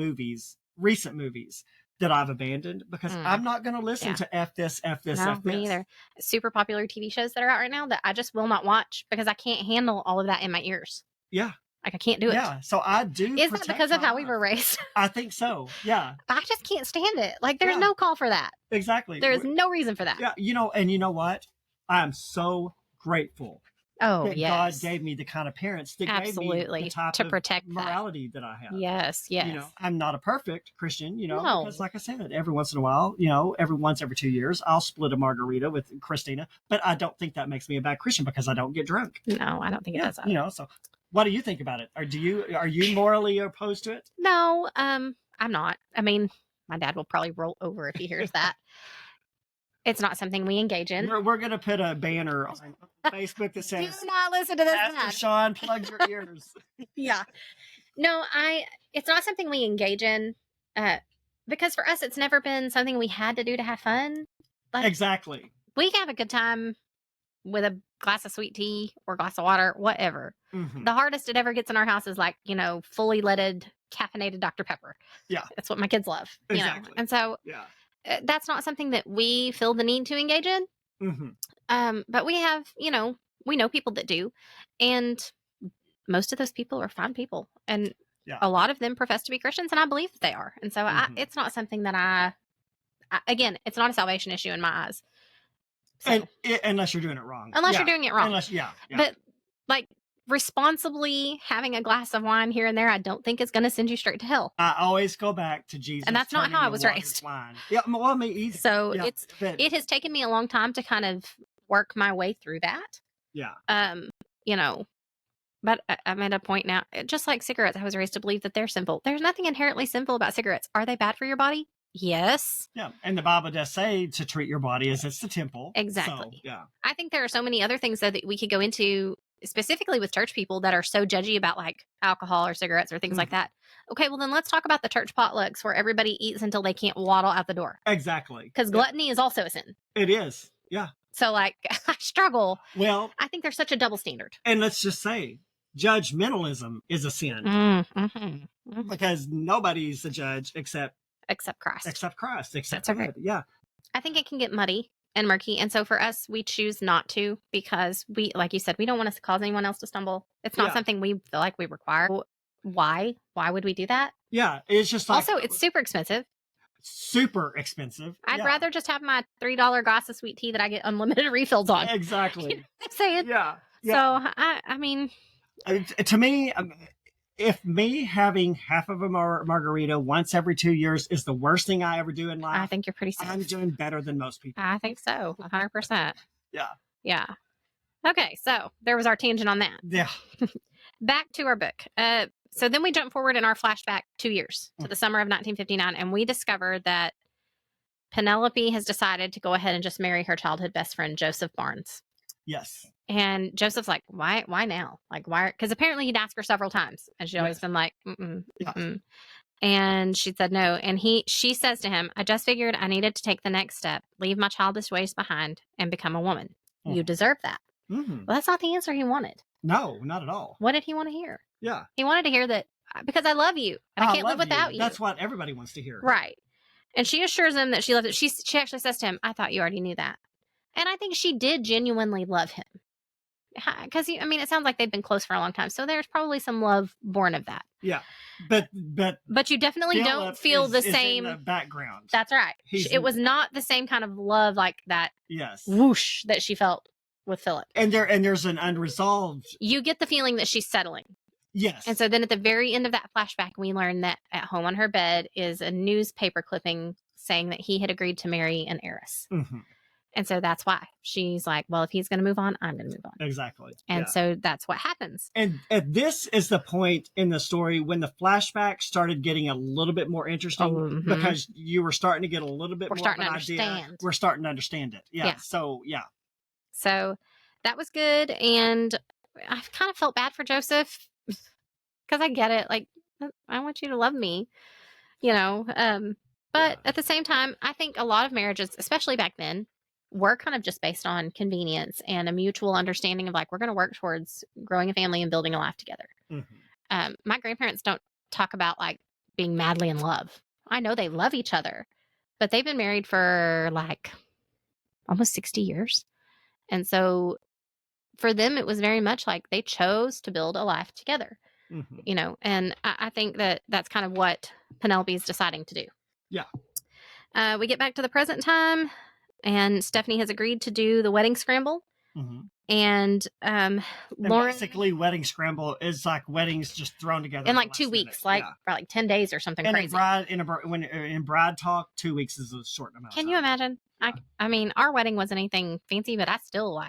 recent movies, that I've abandoned because I'm not going to listen to F this. No, me either. Super popular TV shows that are out right now that I just will not watch because I can't handle all of that in my ears. Yeah. Like I can't do it. Yeah. So I do. Is that because of how we were raised? I think so. Yeah. I just can't stand it. Like there's no call for that. Exactly. There is no reason for that. Yeah. And you know what? I am so grateful Oh, that yes. God gave me the kind of parents that gave me Absolutely. the type To of protect that. morality that I have. Yes, yes. You know, I'm not a perfect Christian, you know, No. because like I said, every once in a while, you know, every 2 years, I'll split a margarita with Christina, but I don't think that makes me a bad Christian because I don't get drunk. No, I don't think it does. You know, so what do you think about it? Or are you morally opposed to it? No, I'm not. I mean, my dad will probably roll over if he hears that. It's not something we engage in. We're going to put a banner on Facebook that Do says, not listen to this. Pastor dad. Sean, plug your ears. Yeah. No, it's not something we engage in because for us, it's never been something we had to do to have fun. Like, Exactly. we can have a good time with a glass of sweet tea or glass of water, whatever. Mhm. The hardest it ever gets in our house is like, you know, fully leaded, caffeinated Dr. Pepper. Yeah. That's what my kids love. You Exactly. know? And so Yeah. that's not something that we feel the need to engage in. Mhm. But we have, you know, we know people that do. And most of those people are fine people. And Yeah. a lot of them profess to be Christians, and I believe that they are. And so Mhm. it's not something that I again, it's not a salvation issue in my eyes. So, Unless you're doing it wrong. unless Yeah. you're doing it wrong. Yeah. But like responsibly having a glass of wine here and there, I don't think is going to send you straight to hell. I always go back to Jesus. And that's not turning how I the was water raised. to wine. Yeah, well, me either. So Yeah, it has taken me a long time to kind of work my way through that. Yeah. You know, but I'm at a point now, just like cigarettes, I was raised to believe that they're sinful. There's nothing inherently sinful about cigarettes. Are they bad for your body? Yes. Yeah. And the Bible does say to treat your body as it's the temple. Exactly. So, yeah. I think there are so many other things though that we could go into, specifically with church people that are so judgy about like alcohol or cigarettes or things like that. Okay, well then let's talk about the church potlucks where everybody eats until they can't waddle out the door. Exactly. Because gluttony is also a sin. It is. Yeah. So like I struggle. Well, I think there's such a double standard. and let's just say judgmentalism is a sin Mm-hmm. because nobody's a judge except Christ. Except Christ. Except That's right. God. Yeah. I think it can get muddy and murky. And so for us, we choose not to because we, like you said, we don't want to cause anyone else to stumble. It's not something we feel like we require. Why? Why would we do that? Yeah. It's just like. Also, it's super expensive. Super expensive. I'd rather just have my $3 glass of sweet tea that I get unlimited refills on. Exactly. You know what I'm saying? Yeah. So, I mean. To me, if me having half of a margarita once every 2 years is the worst thing I ever do in life, I think you're pretty safe. I'm doing better than most people. I think so. 100%. Yeah. Yeah. Okay. So there was our tangent on that. Yeah. Back to our book. So then we jump forward in our flashback 2 years to the summer of 1959, and we discovered that Penelope has decided to go ahead and just marry her childhood best friend, Joseph Barnes. Yes. And Joseph's like, why now? Like, why? Because apparently he'd asked her several times, and she'd always been like, mm-mm. And she said no. And she says to him, I just figured I needed to take the next step, leave my childish ways behind, and become a woman. You deserve that. Mm-hmm. Well, that's not the answer he wanted. No, not at all. What did he want to hear? Yeah. He wanted to hear that because I love you and I can't live without you. That's what everybody wants to hear. Right. And she assures him that she loves it. She actually says to him, I thought you already knew that. And I think she did genuinely love him. Because, I mean, it sounds like they've been close for a long time. So there's probably some love born of that. Yeah. But you definitely Philip don't feel the is same. in the background. That's right. It was not the same kind of love like that. Yes. Whoosh that she felt with Philip. And there's an unresolved. You get the feeling that she's settling. Yes. And so then at the very end of that flashback, we learn that at home on her bed is a newspaper clipping saying that he had agreed to marry an heiress. Mm-hmm. And so that's why she's like, well, if he's going to move on, I'm going to move on. Exactly. And so that's what happens. And this is the point in the story when the flashback started getting a little bit more interesting because you were starting to get a little bit more of an idea. We're starting to understand it. Yeah. So, yeah. So that was good. And I kind of felt bad for Joseph because I get it. Like, I want you to love me, you know. But at the same time, I think a lot of marriages, especially back then, were kind of just based on convenience and a mutual understanding of like, we're going to work towards growing a family and building a life together. Mm-hmm. My grandparents don't talk about like being madly in love. I know they love each other, but they've been married for like almost 60 years. And so for them, it was very much like they chose to build a life together, you know, and I think that that's kind of what Penelope is deciding to do. Yeah. We get back to the present time. And Stephanie has agreed to do the wedding scramble. Mhm. And And Lauren, basically, wedding scramble is like weddings just thrown together in at the like 2 last weeks, minute. for like 10 days or something And crazy. in bride talk, 2 weeks is a short amount. Can you imagine? I mean, our wedding wasn't anything fancy, but I still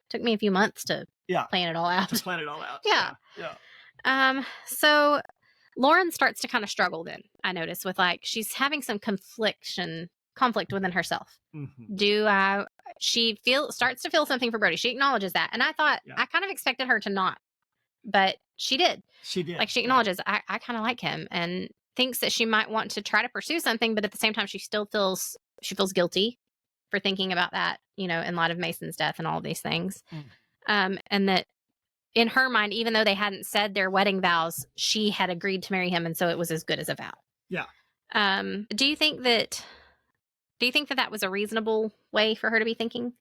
took me a few months to plan it all out. Just plan it all out. Yeah. So Lauren starts to kind of struggle then, I notice, with she's having some conflict within herself. Mm-hmm. She starts to feel something for Brody. She acknowledges that. And I thought, I kind of expected her to not, but she did. She did. She acknowledges, I kind of like him, and thinks that she might want to try to pursue something, but at the same time, she feels guilty for thinking about that, in light of Mason's death and all of these things. And that in her mind, even though they hadn't said their wedding vows, she had agreed to marry him, and so it was as good as a vow. Yeah. Do you think that that was a reasonable way for her to be thinking?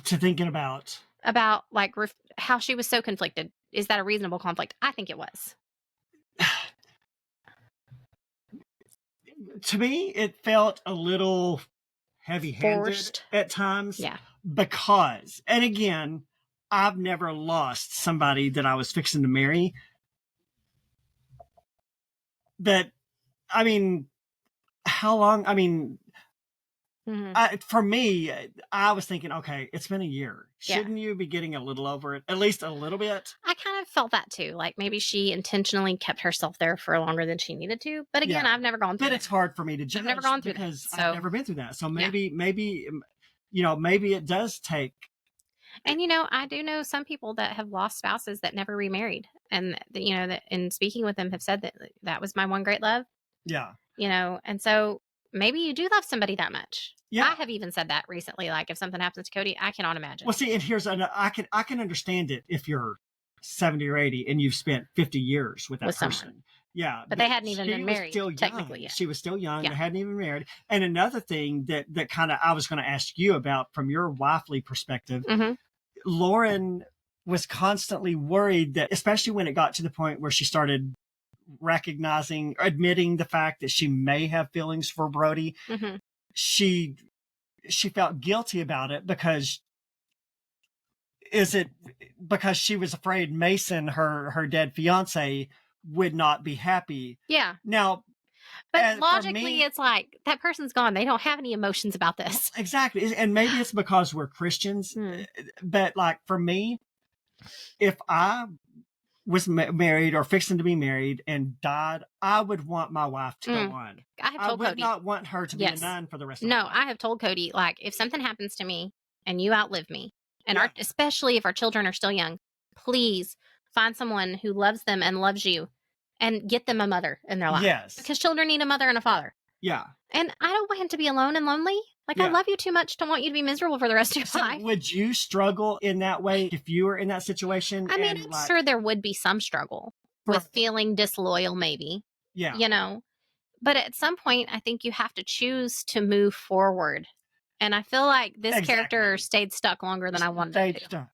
To thinking about how she was so conflicted. Is that a reasonable conflict? I think it was. To me, it felt a little heavy-handed Forced at times. Yeah. Because, and again, I've never lost somebody that I was fixing to marry. But, I mean, how long? I mean, for me, I was thinking, okay, it's been a year. Shouldn't you be getting a little over it? At least a little bit? I kind of felt that too. Maybe she intentionally kept herself there for longer than she needed to. But again, I've never gone through that. But it's hard for me to judge. I've never gone through because that. I've never been through that. So maybe, maybe it does take. And, I do know some people that have lost spouses that never remarried. And, that in speaking with them have said that was my one great love. Yeah. And so maybe you do love somebody that much. Yeah. I have even said that recently. If something happens to Cody, I cannot imagine. Well, see, and I can understand it if you're 70 or 80 and you've spent 50 years with that person. Someone. Yeah. But they hadn't even been married, technically. She was still young. They hadn't even married. And another thing that kind of I was going to ask you about from your wifely perspective, Lauren was constantly worried that, especially when it got to the point where she started admitting the fact that she may have feelings for Brody, she felt guilty about it because she was afraid Mason, her dead fiance, would not be happy. Yeah. Now, but logically, it's that person's gone. They don't have any emotions about this. Exactly. And maybe it's because we're Christians. But for me, if I was married or fixing to be married and died, I would want my wife to go on. I would not want her to be a nun for the rest of her life. No, I have told Cody, if something happens to me and you outlive me, and especially if our children are still young, please find someone who loves them and loves you and get them a mother in their life. Yes. Because children need a mother and a father. Yeah. And I don't want him to be alone and lonely. I love you too much to want you to be miserable for the rest of your life. Would you struggle in that way if you were in that situation? I mean, I'm sure there would be some struggle with feeling disloyal, maybe. Yeah. But at some point, I think you have to choose to move forward. And I feel like this character stayed stuck longer than I wanted to.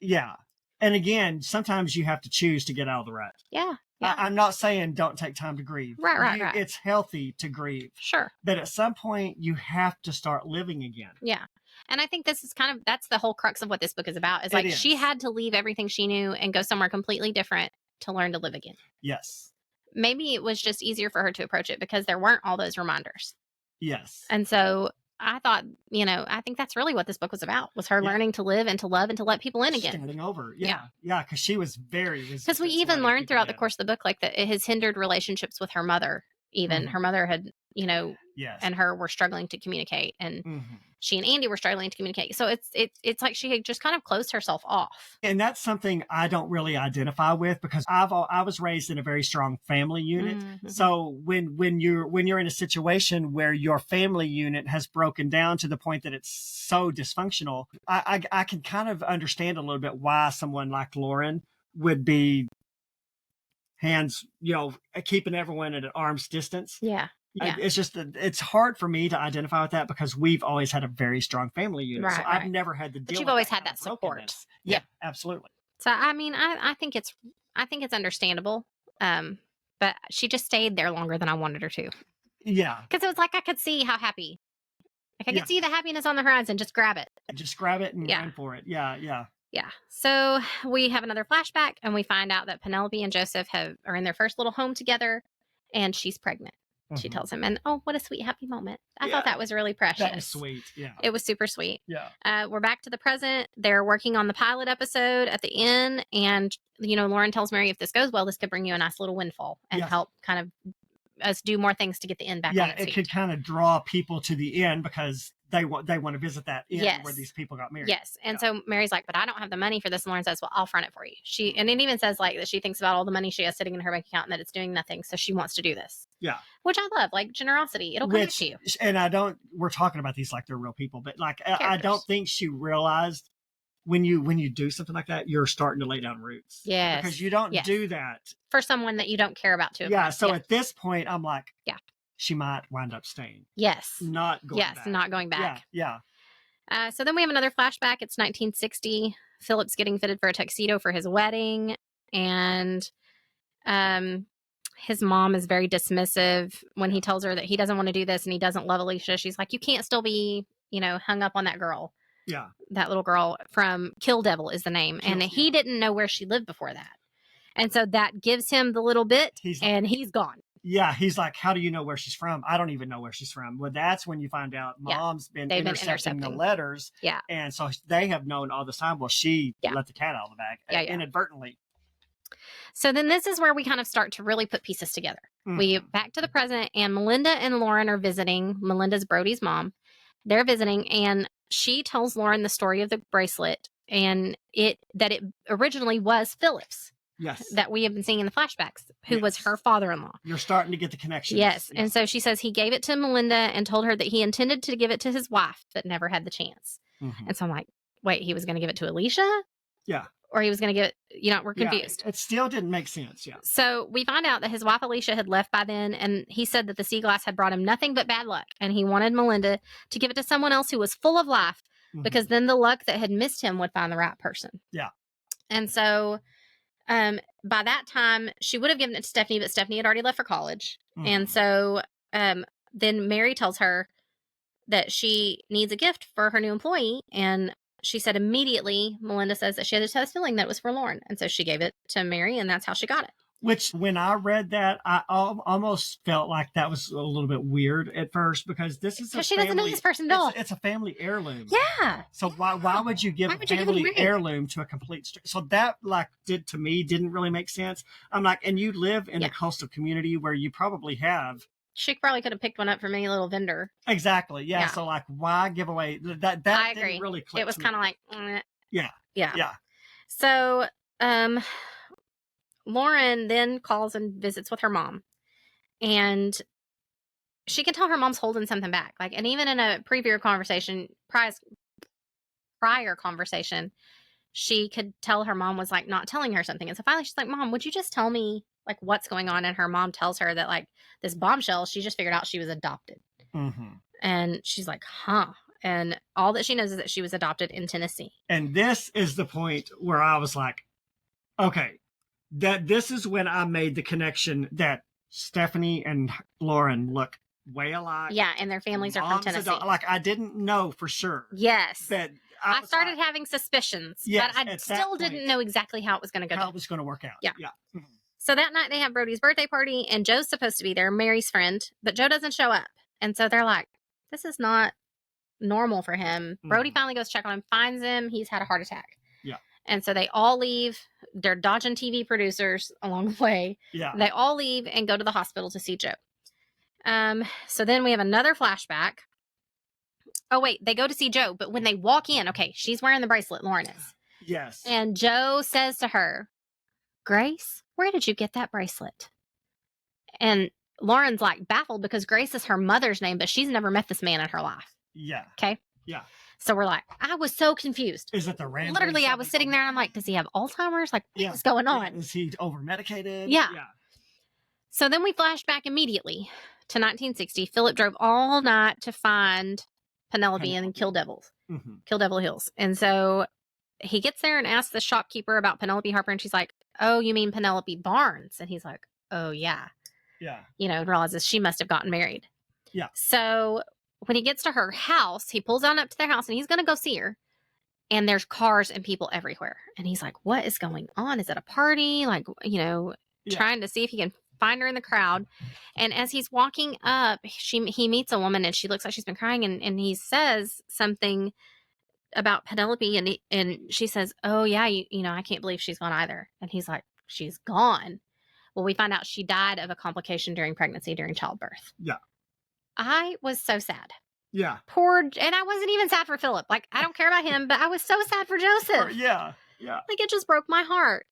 Yeah. And again, sometimes you have to choose to get out of the rut. Yeah. I'm not saying don't take time to grieve. Right. It's healthy to grieve. Sure. But at some point, you have to start living again. Yeah. And I think this is that's the whole crux of what this book is about. Is she had to leave everything she knew and go somewhere completely different to learn to live again. Yes. Maybe it was just easier for her to approach it because there weren't all those reminders. Yes. And so I thought, I think that's really what this book was about, was her learning to live and to love and to let people in again. Starting over. Yeah. Because she was very resistant. Because we even learned throughout the course of the book, that it has hindered relationships with her mother. Even her mother had, and her were struggling to communicate, and she and Andy were struggling to communicate. So it's like she had just kind of closed herself off. And that's something I don't really identify with because I was raised in a very strong family unit. So when you're in a situation where your family unit has broken down to the point that it's so dysfunctional, I can kind of understand a little bit why someone like Lauren would be hands, keeping everyone at an arm's distance. Yeah. It's just that it's hard for me to identify with that because we've always had a very strong family unit. Right, so I've never had to deal with that. But you've always had that support. Yeah, absolutely. So, I mean, I think it's understandable. But she just stayed there longer than I wanted her to. Yeah. Because it was I could see how happy Like, I can see the happiness on the horizon. Just grab it. Just grab it and run for it. Yeah. Yeah. So we have another flashback, and we find out that Penelope and Joseph are in their first little home together, and she's pregnant. She tells him, and oh, what a sweet, happy moment. I thought that was really precious. That was sweet. Yeah. It was super sweet. Yeah. We're back to the present. They're working on the pilot episode at the inn, and, Lauren tells Mary, if this goes well, this could bring you a nice little windfall and help kind of us do more things to get the inn back on its feet. It could kind of draw people to the inn because they want to visit that inn where these people got married. Yes. And so Mary's like, but I don't have the money for this. And Lauren says, well, I'll front it for you. And it even says like that she thinks about all the money she has sitting in her bank account and that it's doing nothing. So she wants to do this. Yeah. Which I love, like generosity. It'll come back to you. And we're talking about these like they're real people, but like, I don't think she realized when you do something like that, you're starting to lay down roots. Yes. Because you don't do that for someone that you don't care about too. Yeah. So at this point, I'm like, she might wind up staying. Yes. Not going back. Not going back. Yeah. So then we have another flashback. It's 1960. Philip's getting fitted for a tuxedo for his wedding. And his mom is very dismissive when he tells her that he doesn't want to do this and he doesn't love Alicia. She's like, you can't still be, hung up on that girl. Yeah. That little girl from Kill Devil is the name. And he didn't know where she lived before that. And so that gives him the little bit and he's gone. Yeah, he's like, how do you know where she's from? I don't even know where she's from. Well, that's when you find out Mom's been intercepting the letters. Yeah. And so they have known all the time. Well, she let the cat out of the bag inadvertently. So then this is where we kind of start to really put pieces together. We back to the present, and Melinda and Lauren are visiting. Melinda's Brody's mom. They're visiting, and she tells Lauren the story of the bracelet and that it originally was Philip's. Yes. That we have been seeing in the flashbacks, who was her father-in-law. You're starting to get the connection. Yes. And so she says he gave it to Melinda and told her that he intended to give it to his wife, but never had the chance. And so I'm like, wait, he was going to give it to Alicia? Yeah. Or he was going to give it, we're confused. It still didn't make sense. Yeah. So we find out that his wife Alicia had left by then, and he said that the sea glass had brought him nothing but bad luck. And he wanted Melinda to give it to someone else who was full of life, because then the luck that had missed him would find the right person. Yeah. And so by that time, she would have given it to Stephanie, but Stephanie had already left for college. And so then Mary tells her that she needs a gift for her new employee. And she said immediately, Melinda says that she had a feeling that it was for Lauren. And so she gave it to Mary, and that's how she got it. Which, when I read that, I almost felt like that was a little bit weird at first, because this is she doesn't know this person at all. It's a family heirloom. Yeah. So why would you give a family heirloom to a complete stranger? So that didn't really make sense. I'm like, and you live in a coastal community where you probably have. She probably could have picked one up from any little vendor. Exactly. Yeah. So like, why give away that? I agree. Didn't really click. It was kind of like, Yeah. So, Lauren then calls and visits with her mom, and she can tell her mom's holding something back. Like, and even in a prior conversation, she could tell her mom was like not telling her something. And so finally she's like, Mom, would you just tell me like what's going on? And her mom tells her that like this bombshell, she just figured out she was adopted. And she's like, huh. And all that she knows is that she was adopted in Tennessee. And this is the point where I was like, okay, this is when I made the connection that Stephanie and Lauren look way alike. Yeah, and their families are from Tennessee. Like, I didn't know for sure. Yes. But I started having suspicions, but I still didn't know exactly how it was going to go. How it was going to work out. Yeah. So that night they have Brody's birthday party, and Joe's supposed to be there, Mary's friend, but Joe doesn't show up. And so they're like, this is not normal for him. Brody finally goes check on him, finds him. He's had a heart attack. Yeah. And so they all leave. They're dodging TV producers along the way. Yeah. They all leave and go to the hospital to see Joe. So then we have another flashback. Oh, wait, they go to see Joe, but when they walk in, okay, she's wearing the bracelet, Lauren is. Yes. And Joe says to her, Grace, where did you get that bracelet? And Lauren's like baffled because Grace is her mother's name, but she's never met this man in her life. Yeah. Okay. Yeah. So we're like, I was so confused. Is it the random? Literally, I was sitting there and I'm like, does he have Alzheimer's? Like, what's going on? Is he over medicated? Yeah. So then we flash back immediately to 1960. Philip drove all night to find Penelope in Kill Devil Hills. And so he gets there and asks the shopkeeper about Penelope Harper. And she's like, oh, you mean Penelope Barnes? And he's like, oh, yeah. Yeah. Realizes she must have gotten married. Yeah. So when he gets to her house, he pulls on up to their house and he's going to go see her. And there's cars and people everywhere. And he's like, what is going on? Is it a party? Like, trying to see if he can find her in the crowd. And as he's walking up, he meets a woman and she looks like she's been crying. And he says something about Penelope. And she says, oh, yeah, I can't believe she's gone either. And he's like, she's gone. Well, we find out she died of a complication during pregnancy, during childbirth. Yeah. I was so sad. Yeah. And I wasn't even sad for Philip. Like, I don't care about him, but I was so sad for Joseph. Yeah. Yeah. Like, it just broke my heart.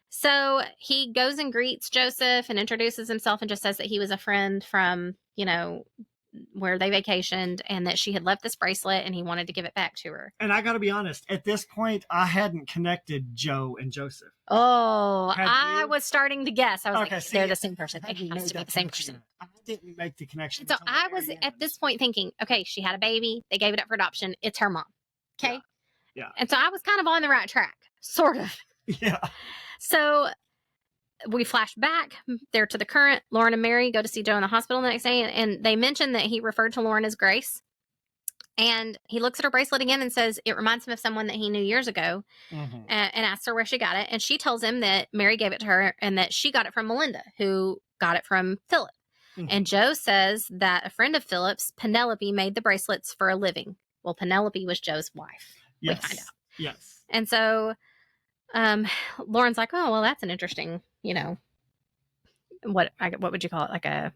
So he goes and greets Joseph and introduces himself and just says that he was a friend from, where they vacationed and that she had left this bracelet and he wanted to give it back to her. And I got to be honest, at this point, I hadn't connected Joe and Joseph. Oh, I was starting to guess. I was like, see, they're the same person. They have to be the same person. I didn't make the connection. So I was at this point thinking, okay, she had a baby. They gave it up for adoption. It's her mom. Okay. Yeah. And so I was kind of on the right track, sort of. Yeah. So we flash back there to the current. Lauren and Mary go to see Joe in the hospital the next day, and they mention that he referred to Lauren as Grace. And he looks at her bracelet again and says it reminds him of someone that he knew years ago, and asks her where she got it. And she tells him that Mary gave it to her and that she got it from Melinda, who got it from Philip. And Joe says that a friend of Philip's, Penelope, made the bracelets for a living. Well, Penelope was Joe's wife. Yes. We find out. Yes. And so Lauren's like, oh, well, that's an interesting, what would you call it? Like a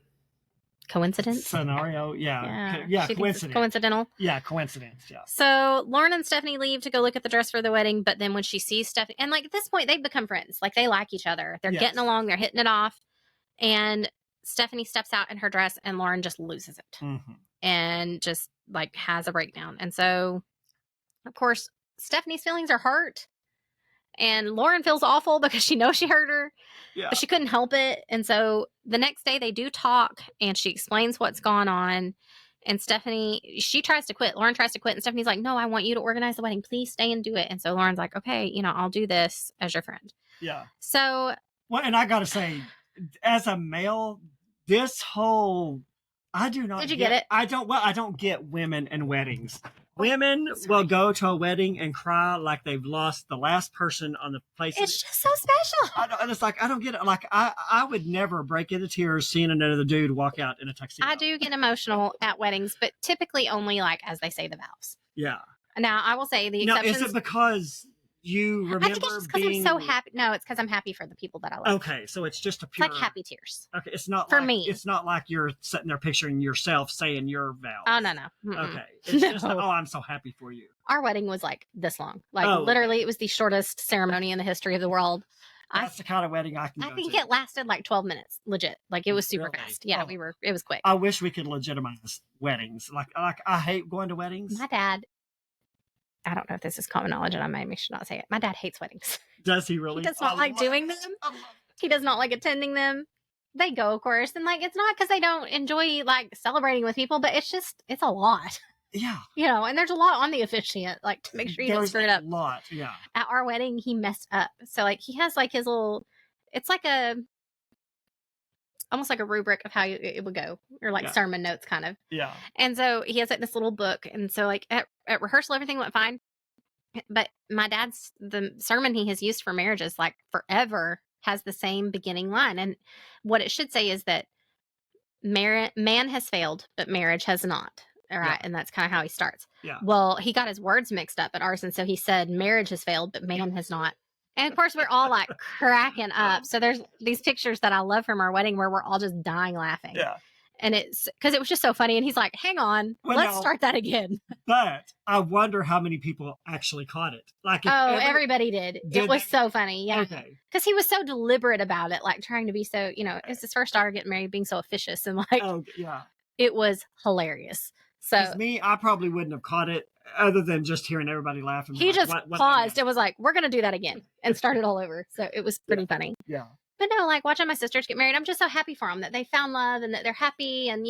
coincidence? Scenario. Yeah. She thinks it's coincidental. Yeah. Coincidence. Yeah. So Lauren and Stephanie leave to go look at the dress for the wedding. But then when she sees Stephanie, and like at this point, they've become friends. Like they like each other. They're getting along. They're hitting it off. And Stephanie steps out in her dress and Lauren just loses it and just like has a breakdown. And so, of course, Stephanie's feelings are hurt. And Lauren feels awful because she knows she hurt her, but she couldn't help it. And so the next day they do talk and she explains what's gone on. And Stephanie, she tries to quit. Lauren tries to quit. And Stephanie's like, no, I want you to organize the wedding. Please stay and do it. And so Lauren's like, okay, I'll do this as your friend. Yeah. So. Well, and I got to say, as a male, this whole, I do not. Did you get it? I don't get women and weddings. Women will go to a wedding and cry like they've lost the last person on the place. It's just so special. And it's like, I don't get it. Like, I would never break into tears seeing another dude walk out in a tuxedo. I do get emotional at weddings, but typically only like as they say the vows. Yeah. Now, I will say the exceptions. Is it because you remember I think it's just because I'm so happy. No, it's because I'm happy for the people that I love. Okay, so it's just a pure. It's like happy tears. Okay, it's not for like, me. It's not like you're sitting there picturing yourself saying your vows. Oh no. Okay, it's just I'm so happy for you. Our wedding was like this long. Like literally, it was the shortest ceremony in the history of the world. That's the kind of wedding I can go I think to. it lasted like 12 minutes, legit. Like it was super Really? fast. Yeah, it was quick. I wish we could legitimize weddings. Like I hate going to weddings. My dad. I don't know if this is common knowledge, and I maybe should not say it. My dad hates weddings. Does he really? He does not like doing them. He does not like attending them. They go, of course, and like it's not because they don't enjoy like celebrating with people, but it's a lot. Yeah. And there's a lot on the officiant, like to make sure you don't screw it up. A lot, yeah. At our wedding, he messed up. So like he has like his little, it's like almost like a rubric of how it would go, or like sermon notes kind of. Yeah. And so he has like this little book. And so like at rehearsal, everything went fine. But my dad's, the sermon he has used for marriages, like forever, has the same beginning line. And what it should say is that man has failed, but marriage has not. All right. And that's kind of how he starts. Yeah. Well, he got his words mixed up at ours. And so he said marriage has failed, but man has not. And of course, we're all like cracking up. So there's these pictures that I love from our wedding where we're all just dying laughing. Yeah. And it's because it was just so funny. And he's like, hang on, let's start that again. But I wonder how many people actually caught it. Like, everybody did. It was so funny. Yeah. Okay. Because he was so deliberate about it, like trying to be so, it's his first daughter getting married, being so officious. And like, it was hilarious. So me, I probably wouldn't have caught it other than just hearing everybody laughing. He just paused and was like, we're going to do that again, and started all over. So it was pretty funny. Yeah. But no, like watching my sisters get married, I'm just so happy for them that they found love and that they're happy. And,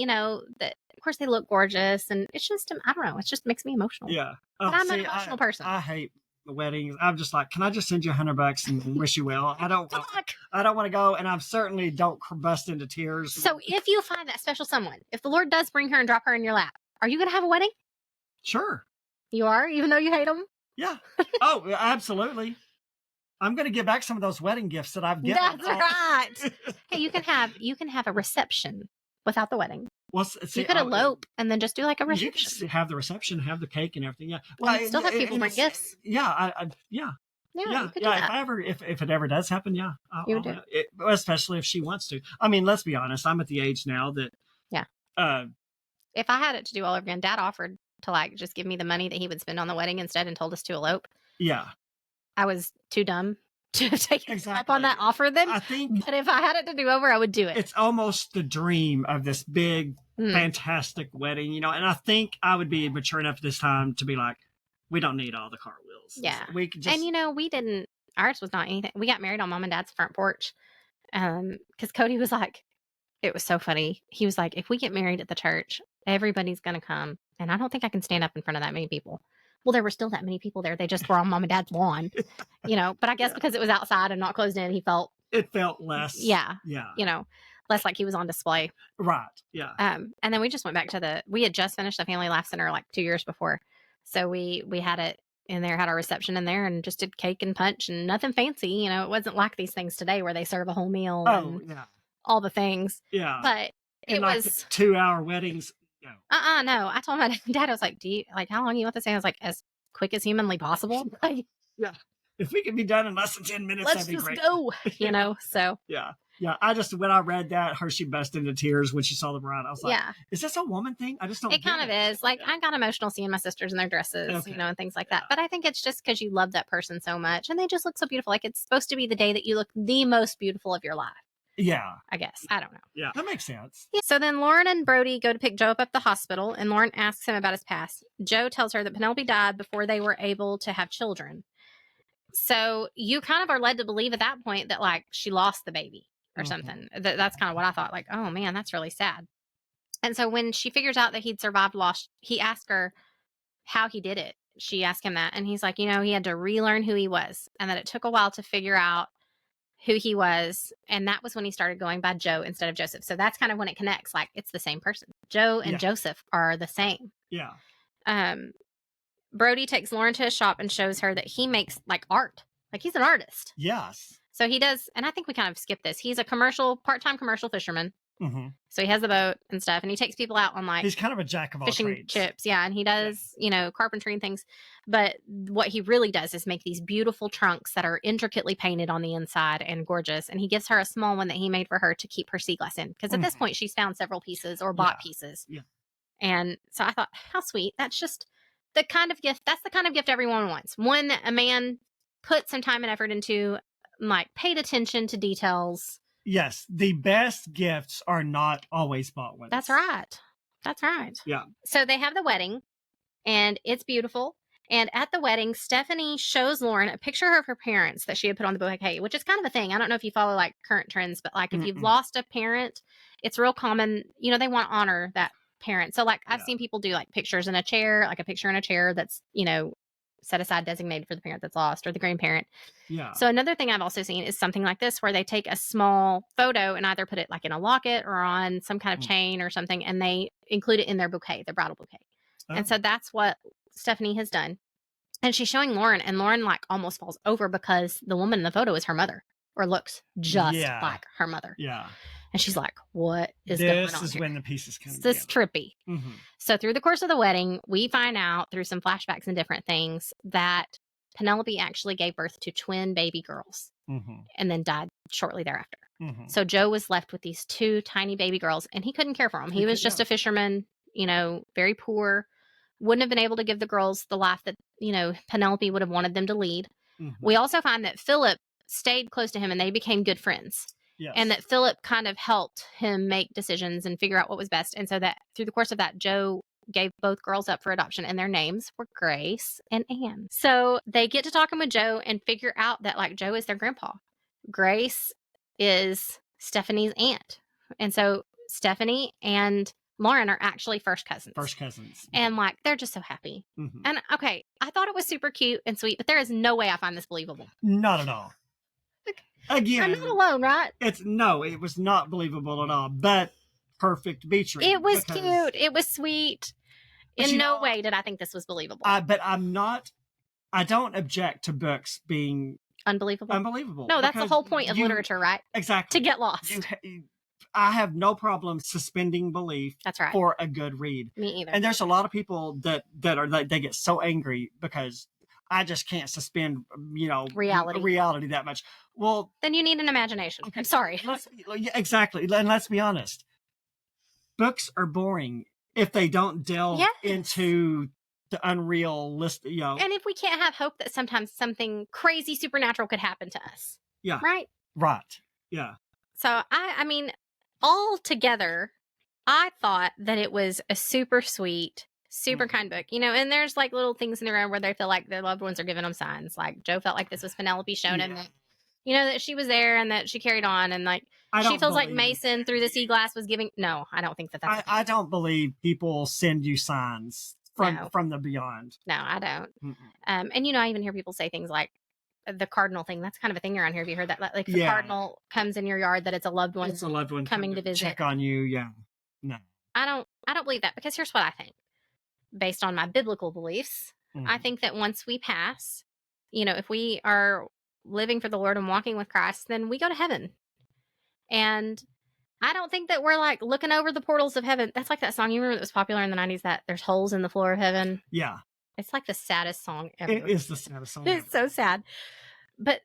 that of course they look gorgeous. And it's just, I don't know, it just makes me emotional. Yeah. But I'm an emotional person. I hate the weddings. I'm just like, can I just send you $100 and wish you well? I don't want to go. And I certainly don't bust into tears. So if you find that special someone, if the Lord does bring her and drop her in your lap, Are you going to have a wedding? Sure. You are, even though you hate them? Yeah. Oh, absolutely. I'm going to give back some of those wedding gifts that I've given. That's right. Hey, you can have a reception without the wedding. Well, see, You could elope and then just do like a You reception. can just have the reception, have the cake and everything. Yeah. Well, you still have people bring gifts. Yeah. Yeah, Yeah. you could do that. If it ever does happen, yeah. You would do it. Especially if she wants to. I mean, let's be honest. I'm at the age now that. Yeah. If I had it to do all over again, Dad offered to like just give me the money that he would spend on the wedding instead and told us to elope. Yeah. I was too dumb to take up Exactly. on that offer then. I think But if I had it to do over, I would do it. it's almost the dream of this big, fantastic wedding, you know. And I think I would be mature enough this time to be like, we don't need all the cartwheels. Yeah. We could just. And you know, we didn't. Ours was not anything. We got married on Mom and Dad's front porch. Because Cody was like, it was so funny. He was like, if we get married at the church, everybody's gonna come, and I don't think I can stand up in front of that many people. Well, there were still that many people there. They just were on Mom and Dad's lawn, you know. But I guess because it was outside and not closed in, he felt it felt less. Yeah. Yeah. You know, less like he was on display. Right. Yeah. And then we just went back to we had just finished the Family Laugh Center like 2 years before, so we had it in there, had our reception in there, and just did cake and punch and nothing fancy. You know, it wasn't like these things today where they serve a whole meal and all the things. Yeah. But it like was 2-hour weddings. No. No. I told my dad, I was like, how long do you want this? And I was like, as quick as humanly possible. Like, Yeah. If we could be done in less than 10 minutes, let's that'd be just great. go, you know? So, Yeah. Yeah. When I read that, Hershey burst into tears when she saw the bride. I was like, yeah, is this a woman thing? I just don't it kind of is. Like, I got emotional seeing my sisters in their dresses, you know, and things like that. But I think it's just because you love that person so much and they just look so beautiful. Like, it's supposed to be the day that you look the most beautiful of your life. Yeah. I guess. I don't know. Yeah. That makes sense. Yeah. So then Lauren and Brody go to pick Joe up at the hospital, and Lauren asks him about his past. Joe tells her that Penelope died before they were able to have children. So you kind of are led to believe at that point that, like, she lost the baby or something. That's kind of what I thought. Like, oh, man, that's really sad. And so when she figures out that he'd survived loss, he asked her how he did it. She asked him that. And he's like, you know, he had to relearn who he was, and that it took a while to figure out who he was. And that was when he started going by Joe instead of Joseph. So that's kind of when it connects. Like, it's the same person. Joe and Joseph are the same. Yeah. Brody takes Lauren to a shop and shows her that he makes like art. Like, he's an artist. Yes. So he does, and I think we kind of skipped this. He's a part-time commercial fisherman. Mm-hmm. So he has the boat and stuff, and he takes people out on, like, he's kind of a jack of all fishing trades. trips. Yeah, and he does, you know, carpentry and things. But what he really does is make these beautiful trunks that are intricately painted on the inside and gorgeous. And he gives her a small one that he made for her to keep her sea glass in. Because at this point, she's found several pieces or bought pieces. Yeah. And so I thought, how sweet. That's just the kind of gift. That's the kind of gift everyone wants. One that a man put some time and effort into, like, paid attention to details. Yes, the best gifts are not always bought with. That's right. That's right. Yeah. So they have the wedding, and it's beautiful. And at the wedding, Stephanie shows Lauren a picture of her parents that she had put on the bouquet, which is kind of a thing. I don't know if you follow, like, current trends, but, like, if you've lost a parent, it's real common. You know, they want to honor that parent. So, like, I've seen people do, like, pictures in a chair, like a picture in a chair that's, you know, set aside, designated for the parent that's lost or the grandparent. Yeah. So another thing I've also seen is something like this, where they take a small photo and either put it like in a locket or on some kind of chain or something, and they include it in their bouquet, their bridal bouquet. Oh. And so that's what Stephanie has done. And she's showing Lauren, and Lauren, like, almost falls over because the woman in the photo is her mother, or looks just like her mother. Yeah. And she's like, what is going on? This is here? when the pieces come together. This is trippy. Mm-hmm. So through the course of the wedding, we find out through some flashbacks and different things that Penelope actually gave birth to twin baby girls and then died shortly thereafter. So Joe was left with these two tiny baby girls, and he couldn't care for them. He was just a fisherman, you know, very poor, wouldn't have been able to give the girls the life that, you know, Penelope would have wanted them to lead. We also find that Philip stayed close to him, and they became good friends. Yes. And that Philip kind of helped him make decisions and figure out what was best. And so that through the course of that, Joe gave both girls up for adoption, and their names were Grace and Anne. So they get to talking with Joe and figure out that, like, Joe is their grandpa. Grace is Stephanie's aunt. And so Stephanie and Lauren are actually first cousins. First cousins. And, like, they're just so happy. And, okay, I thought it was super cute and sweet, but there is no way I find this believable. Not at all. Again, I'm not alone, right? It was not believable at all, but perfect beach read. It was cute. It was sweet. But In no way did I think this was believable. But I don't object to books being Unbelievable. unbelievable. No, that's the because whole point of literature, right? Exactly. To get lost. I have no problem suspending belief That's right. for a good read. Me either. And there's a lot of people that are like, they get so angry because I just can't suspend, reality that much. Well, then you need an imagination. okay, I'm sorry. Exactly. And let's be honest. Books are boring if they don't delve into the unrealistic, And if we can't have hope that sometimes something crazy supernatural could happen to us. Yeah. Right? Right. Yeah. So, I mean, all together, I thought that it was a super sweet, super kind book, and there's like little things in there where they feel like their loved ones are giving them signs. Like Joe felt like this was Penelope showing him that, that she was there and that she carried on. And like, she feels like Mason through the sea glass was giving. No, I don't think that's. I don't believe people send you signs from the beyond. No, I don't. And I even hear people say things like the cardinal thing. That's kind of a thing around here. Have you heard that? Like the cardinal comes in your yard, that it's a loved one. It's a loved one coming to visit, check on you. Yeah. No, I don't believe that, because here's what I think. Based on my biblical beliefs, I think that once we pass, if we are living for the Lord and walking with Christ, then we go to heaven. And I don't think that we're like looking over the portals of heaven. That's like that song. You remember that was popular in the 90s, that there's holes in the floor of heaven? Yeah. It's like the saddest song ever. It is the saddest song It's so sad. But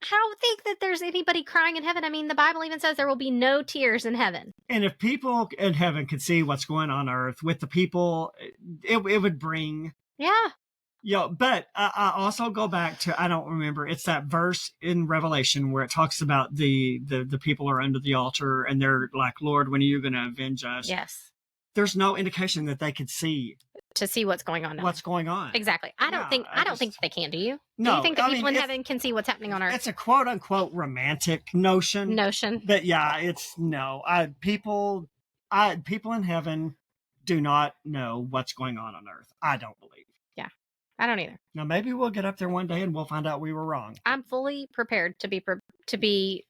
I don't think that there's anybody crying in heaven. I mean, the Bible even says there will be no tears in heaven. And if people in heaven could see what's going on earth with the people, it would bring. Yeah. But I also go back to, I don't remember, it's that verse in Revelation where it talks about the people are under the altar and they're like, Lord, when are you going to avenge us? Yes. There's no indication that they could see. To see what's going on now. What's going on. Exactly. I don't think they can, do you? No. Do you think that people in heaven can see what's happening on earth? It's a quote unquote romantic notion. But people in heaven do not know what's going on earth. I don't believe. Yeah. I don't either. Now maybe we'll get up there one day and we'll find out we were wrong. I'm fully prepared to be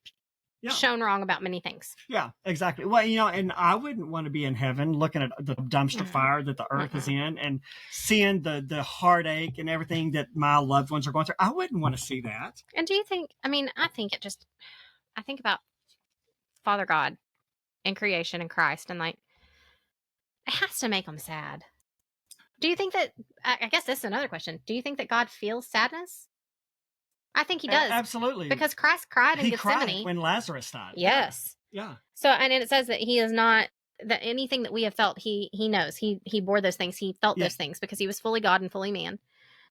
shown wrong about many things. Yeah, exactly. Well, and I wouldn't want to be in heaven looking at the dumpster fire that the earth is in and seeing the heartache and everything that my loved ones are going through. I wouldn't want to see that. And do you think, I think about Father God and creation and Christ, and like, it has to make them sad. Do you think that, I guess this is another question. Do you think that God feels sadness? I think he does. Absolutely. Because Christ cried in Gethsemane. Cried when Lazarus died. Yes. Yeah. So, and it says that he is not, that anything that we have felt, he knows. He bore those things. He felt those things because he was fully God and fully man.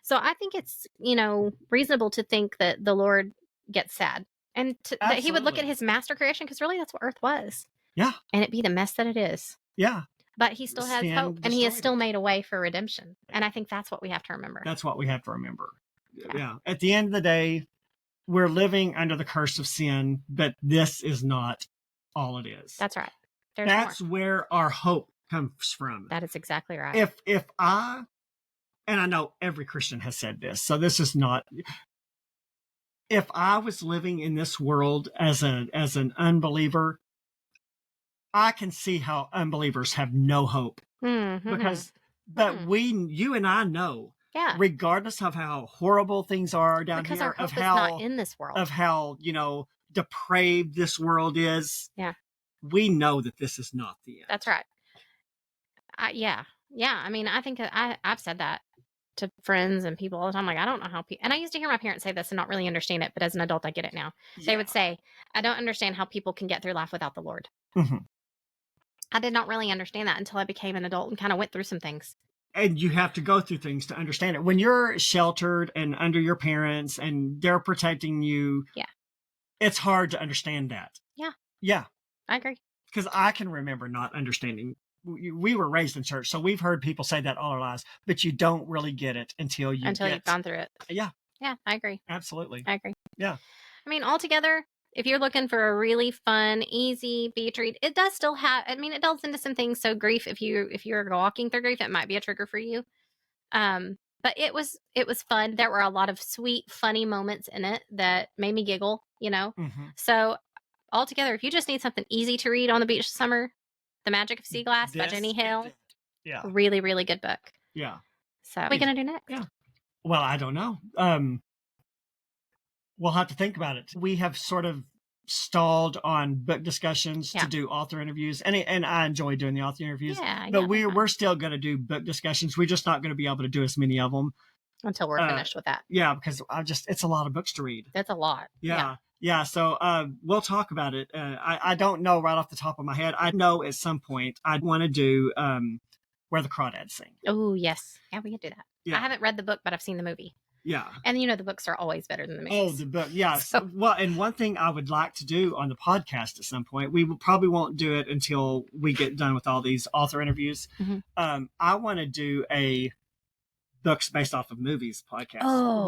So I think it's, reasonable to think that the Lord gets sad. And that he would look at his master creation, because really that's what earth was. Yeah. And it be the mess that it is. Yeah. But he still has hope, and he has still made a way for redemption. And I think that's what we have to remember. That's what we have to remember. Yeah. At the end of the day, we're living under the curse of sin, but this is not all it is. That's right. That's where our hope comes from. That is exactly right. If and I know every Christian has said this, so this is not, if I was living in this world as an unbeliever, I can see how unbelievers have no hope. Because you and I know, regardless of how horrible things are down because here, our hope of is how not in this world, of how depraved this world is. Yeah, we know that this is not the end. That's right. Yeah. I mean, I think I've said that to friends and people all the time. Like, I don't know how people, and I used to hear my parents say this and not really understand it, but as an adult, I get it now. They would say, I don't understand how people can get through life without the Lord. I did not really understand that until I became an adult and kind of went through some things. And you have to go through things to understand it. When you're sheltered and under your parents and they're protecting you, it's hard to understand that. Yeah. I agree. Because I can remember not understanding. We were raised in church, so we've heard people say that all our lives, but you don't really get it until you've gone through it. Yeah. Yeah, I agree. Absolutely. I agree. Yeah. I mean, altogether, if you're looking for a really fun, easy beach read, it does still have, it delves into some things. So grief, if you're walking through grief, it might be a trigger for you. But it was fun. There were a lot of sweet, funny moments in it that made me giggle, So altogether, if you just need something easy to read on the beach this summer, The Magic of Sea Glass by Jenny Hale Yeah. Really, really good book. Yeah. So what are we going to do next? Yeah. Well, I don't know. We'll have to think about it. We have sort of stalled on book discussions to do author interviews, and I enjoy doing the author interviews. Yeah, but we're still going to do book discussions. We're just not going to be able to do as many of them until we're finished with that. Yeah, because it's a lot of books to read. That's a lot. Yeah. So we'll talk about it. I don't know right off the top of my head. I know at some point I'd want to do Where the Crawdads Sing. Oh yes, yeah, we could do that. Yeah. I haven't read the book, but I've seen the movie. Yeah. And the books are always better than the movies. Oh, the book. Yeah. So, well, and one thing I would like to do on the podcast at some point, we probably won't do it until we get done with all these author interviews. Mm-hmm. I want to do a books based off of movies podcast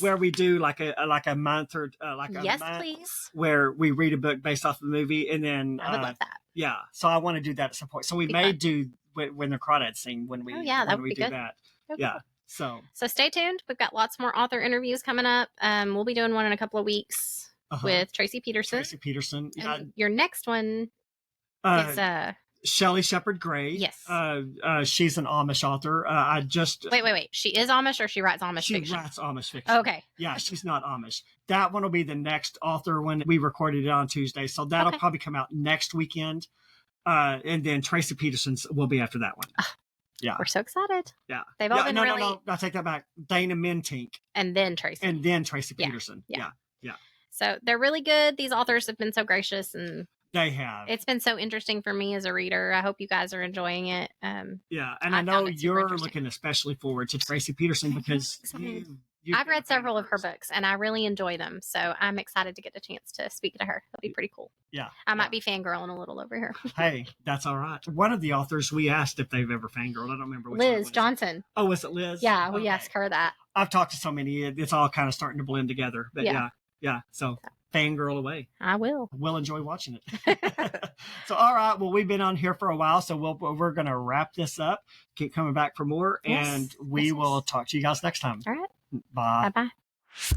where we do like a month or like a month please, where we read a book based off of the movie, and then I would love that. Yeah. So I want to do that at some point. So we may do When the Crawdads Sing when we that would be do good. that. Okay. Yeah. So stay tuned. We've got lots more author interviews coming up. We'll be doing one in a couple of weeks with Tracy Peterson. And your next one is Shelley Shepherd Gray. Yes. She's an Amish author. I just wait. She is Amish, or she writes Amish fiction? She writes Amish fiction. Okay. Yeah, she's not Amish. That one will be the next author when we recorded it on Tuesday. So that'll probably come out next weekend. And then Tracy Peterson's will be after that one. Yeah. We're so excited. Yeah. They've all been really... No, I take that back. Dana Mentink. And then Tracy. Peterson. Yeah. So they're really good. These authors have been so gracious, and they have. It's been so interesting for me as a reader. I hope you guys are enjoying it. Yeah. And I know you're looking especially forward to Tracy Peterson because I've read several of her books and I really enjoy them. So I'm excited to get the chance to speak to her. That'll be pretty cool. Yeah. I might be fangirling a little over here. Hey, that's all right. One of the authors we asked if they've ever fangirled. I don't remember which Liz Johnson. Oh, was it Liz? Yeah, we asked her that. I've talked to so many. It's all kind of starting to blend together. But yeah. So fangirl away. I will. We'll enjoy watching it. So, all right. Well, we've been on here for a while, so we're going to wrap this up. Keep coming back for more, and we will talk to you guys next time. All right. Bye. Bye-bye.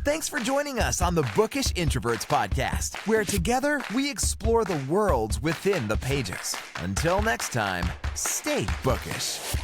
Thanks for joining us on the Bookish Introverts podcast, where together we explore the worlds within the pages. Until next time, stay bookish.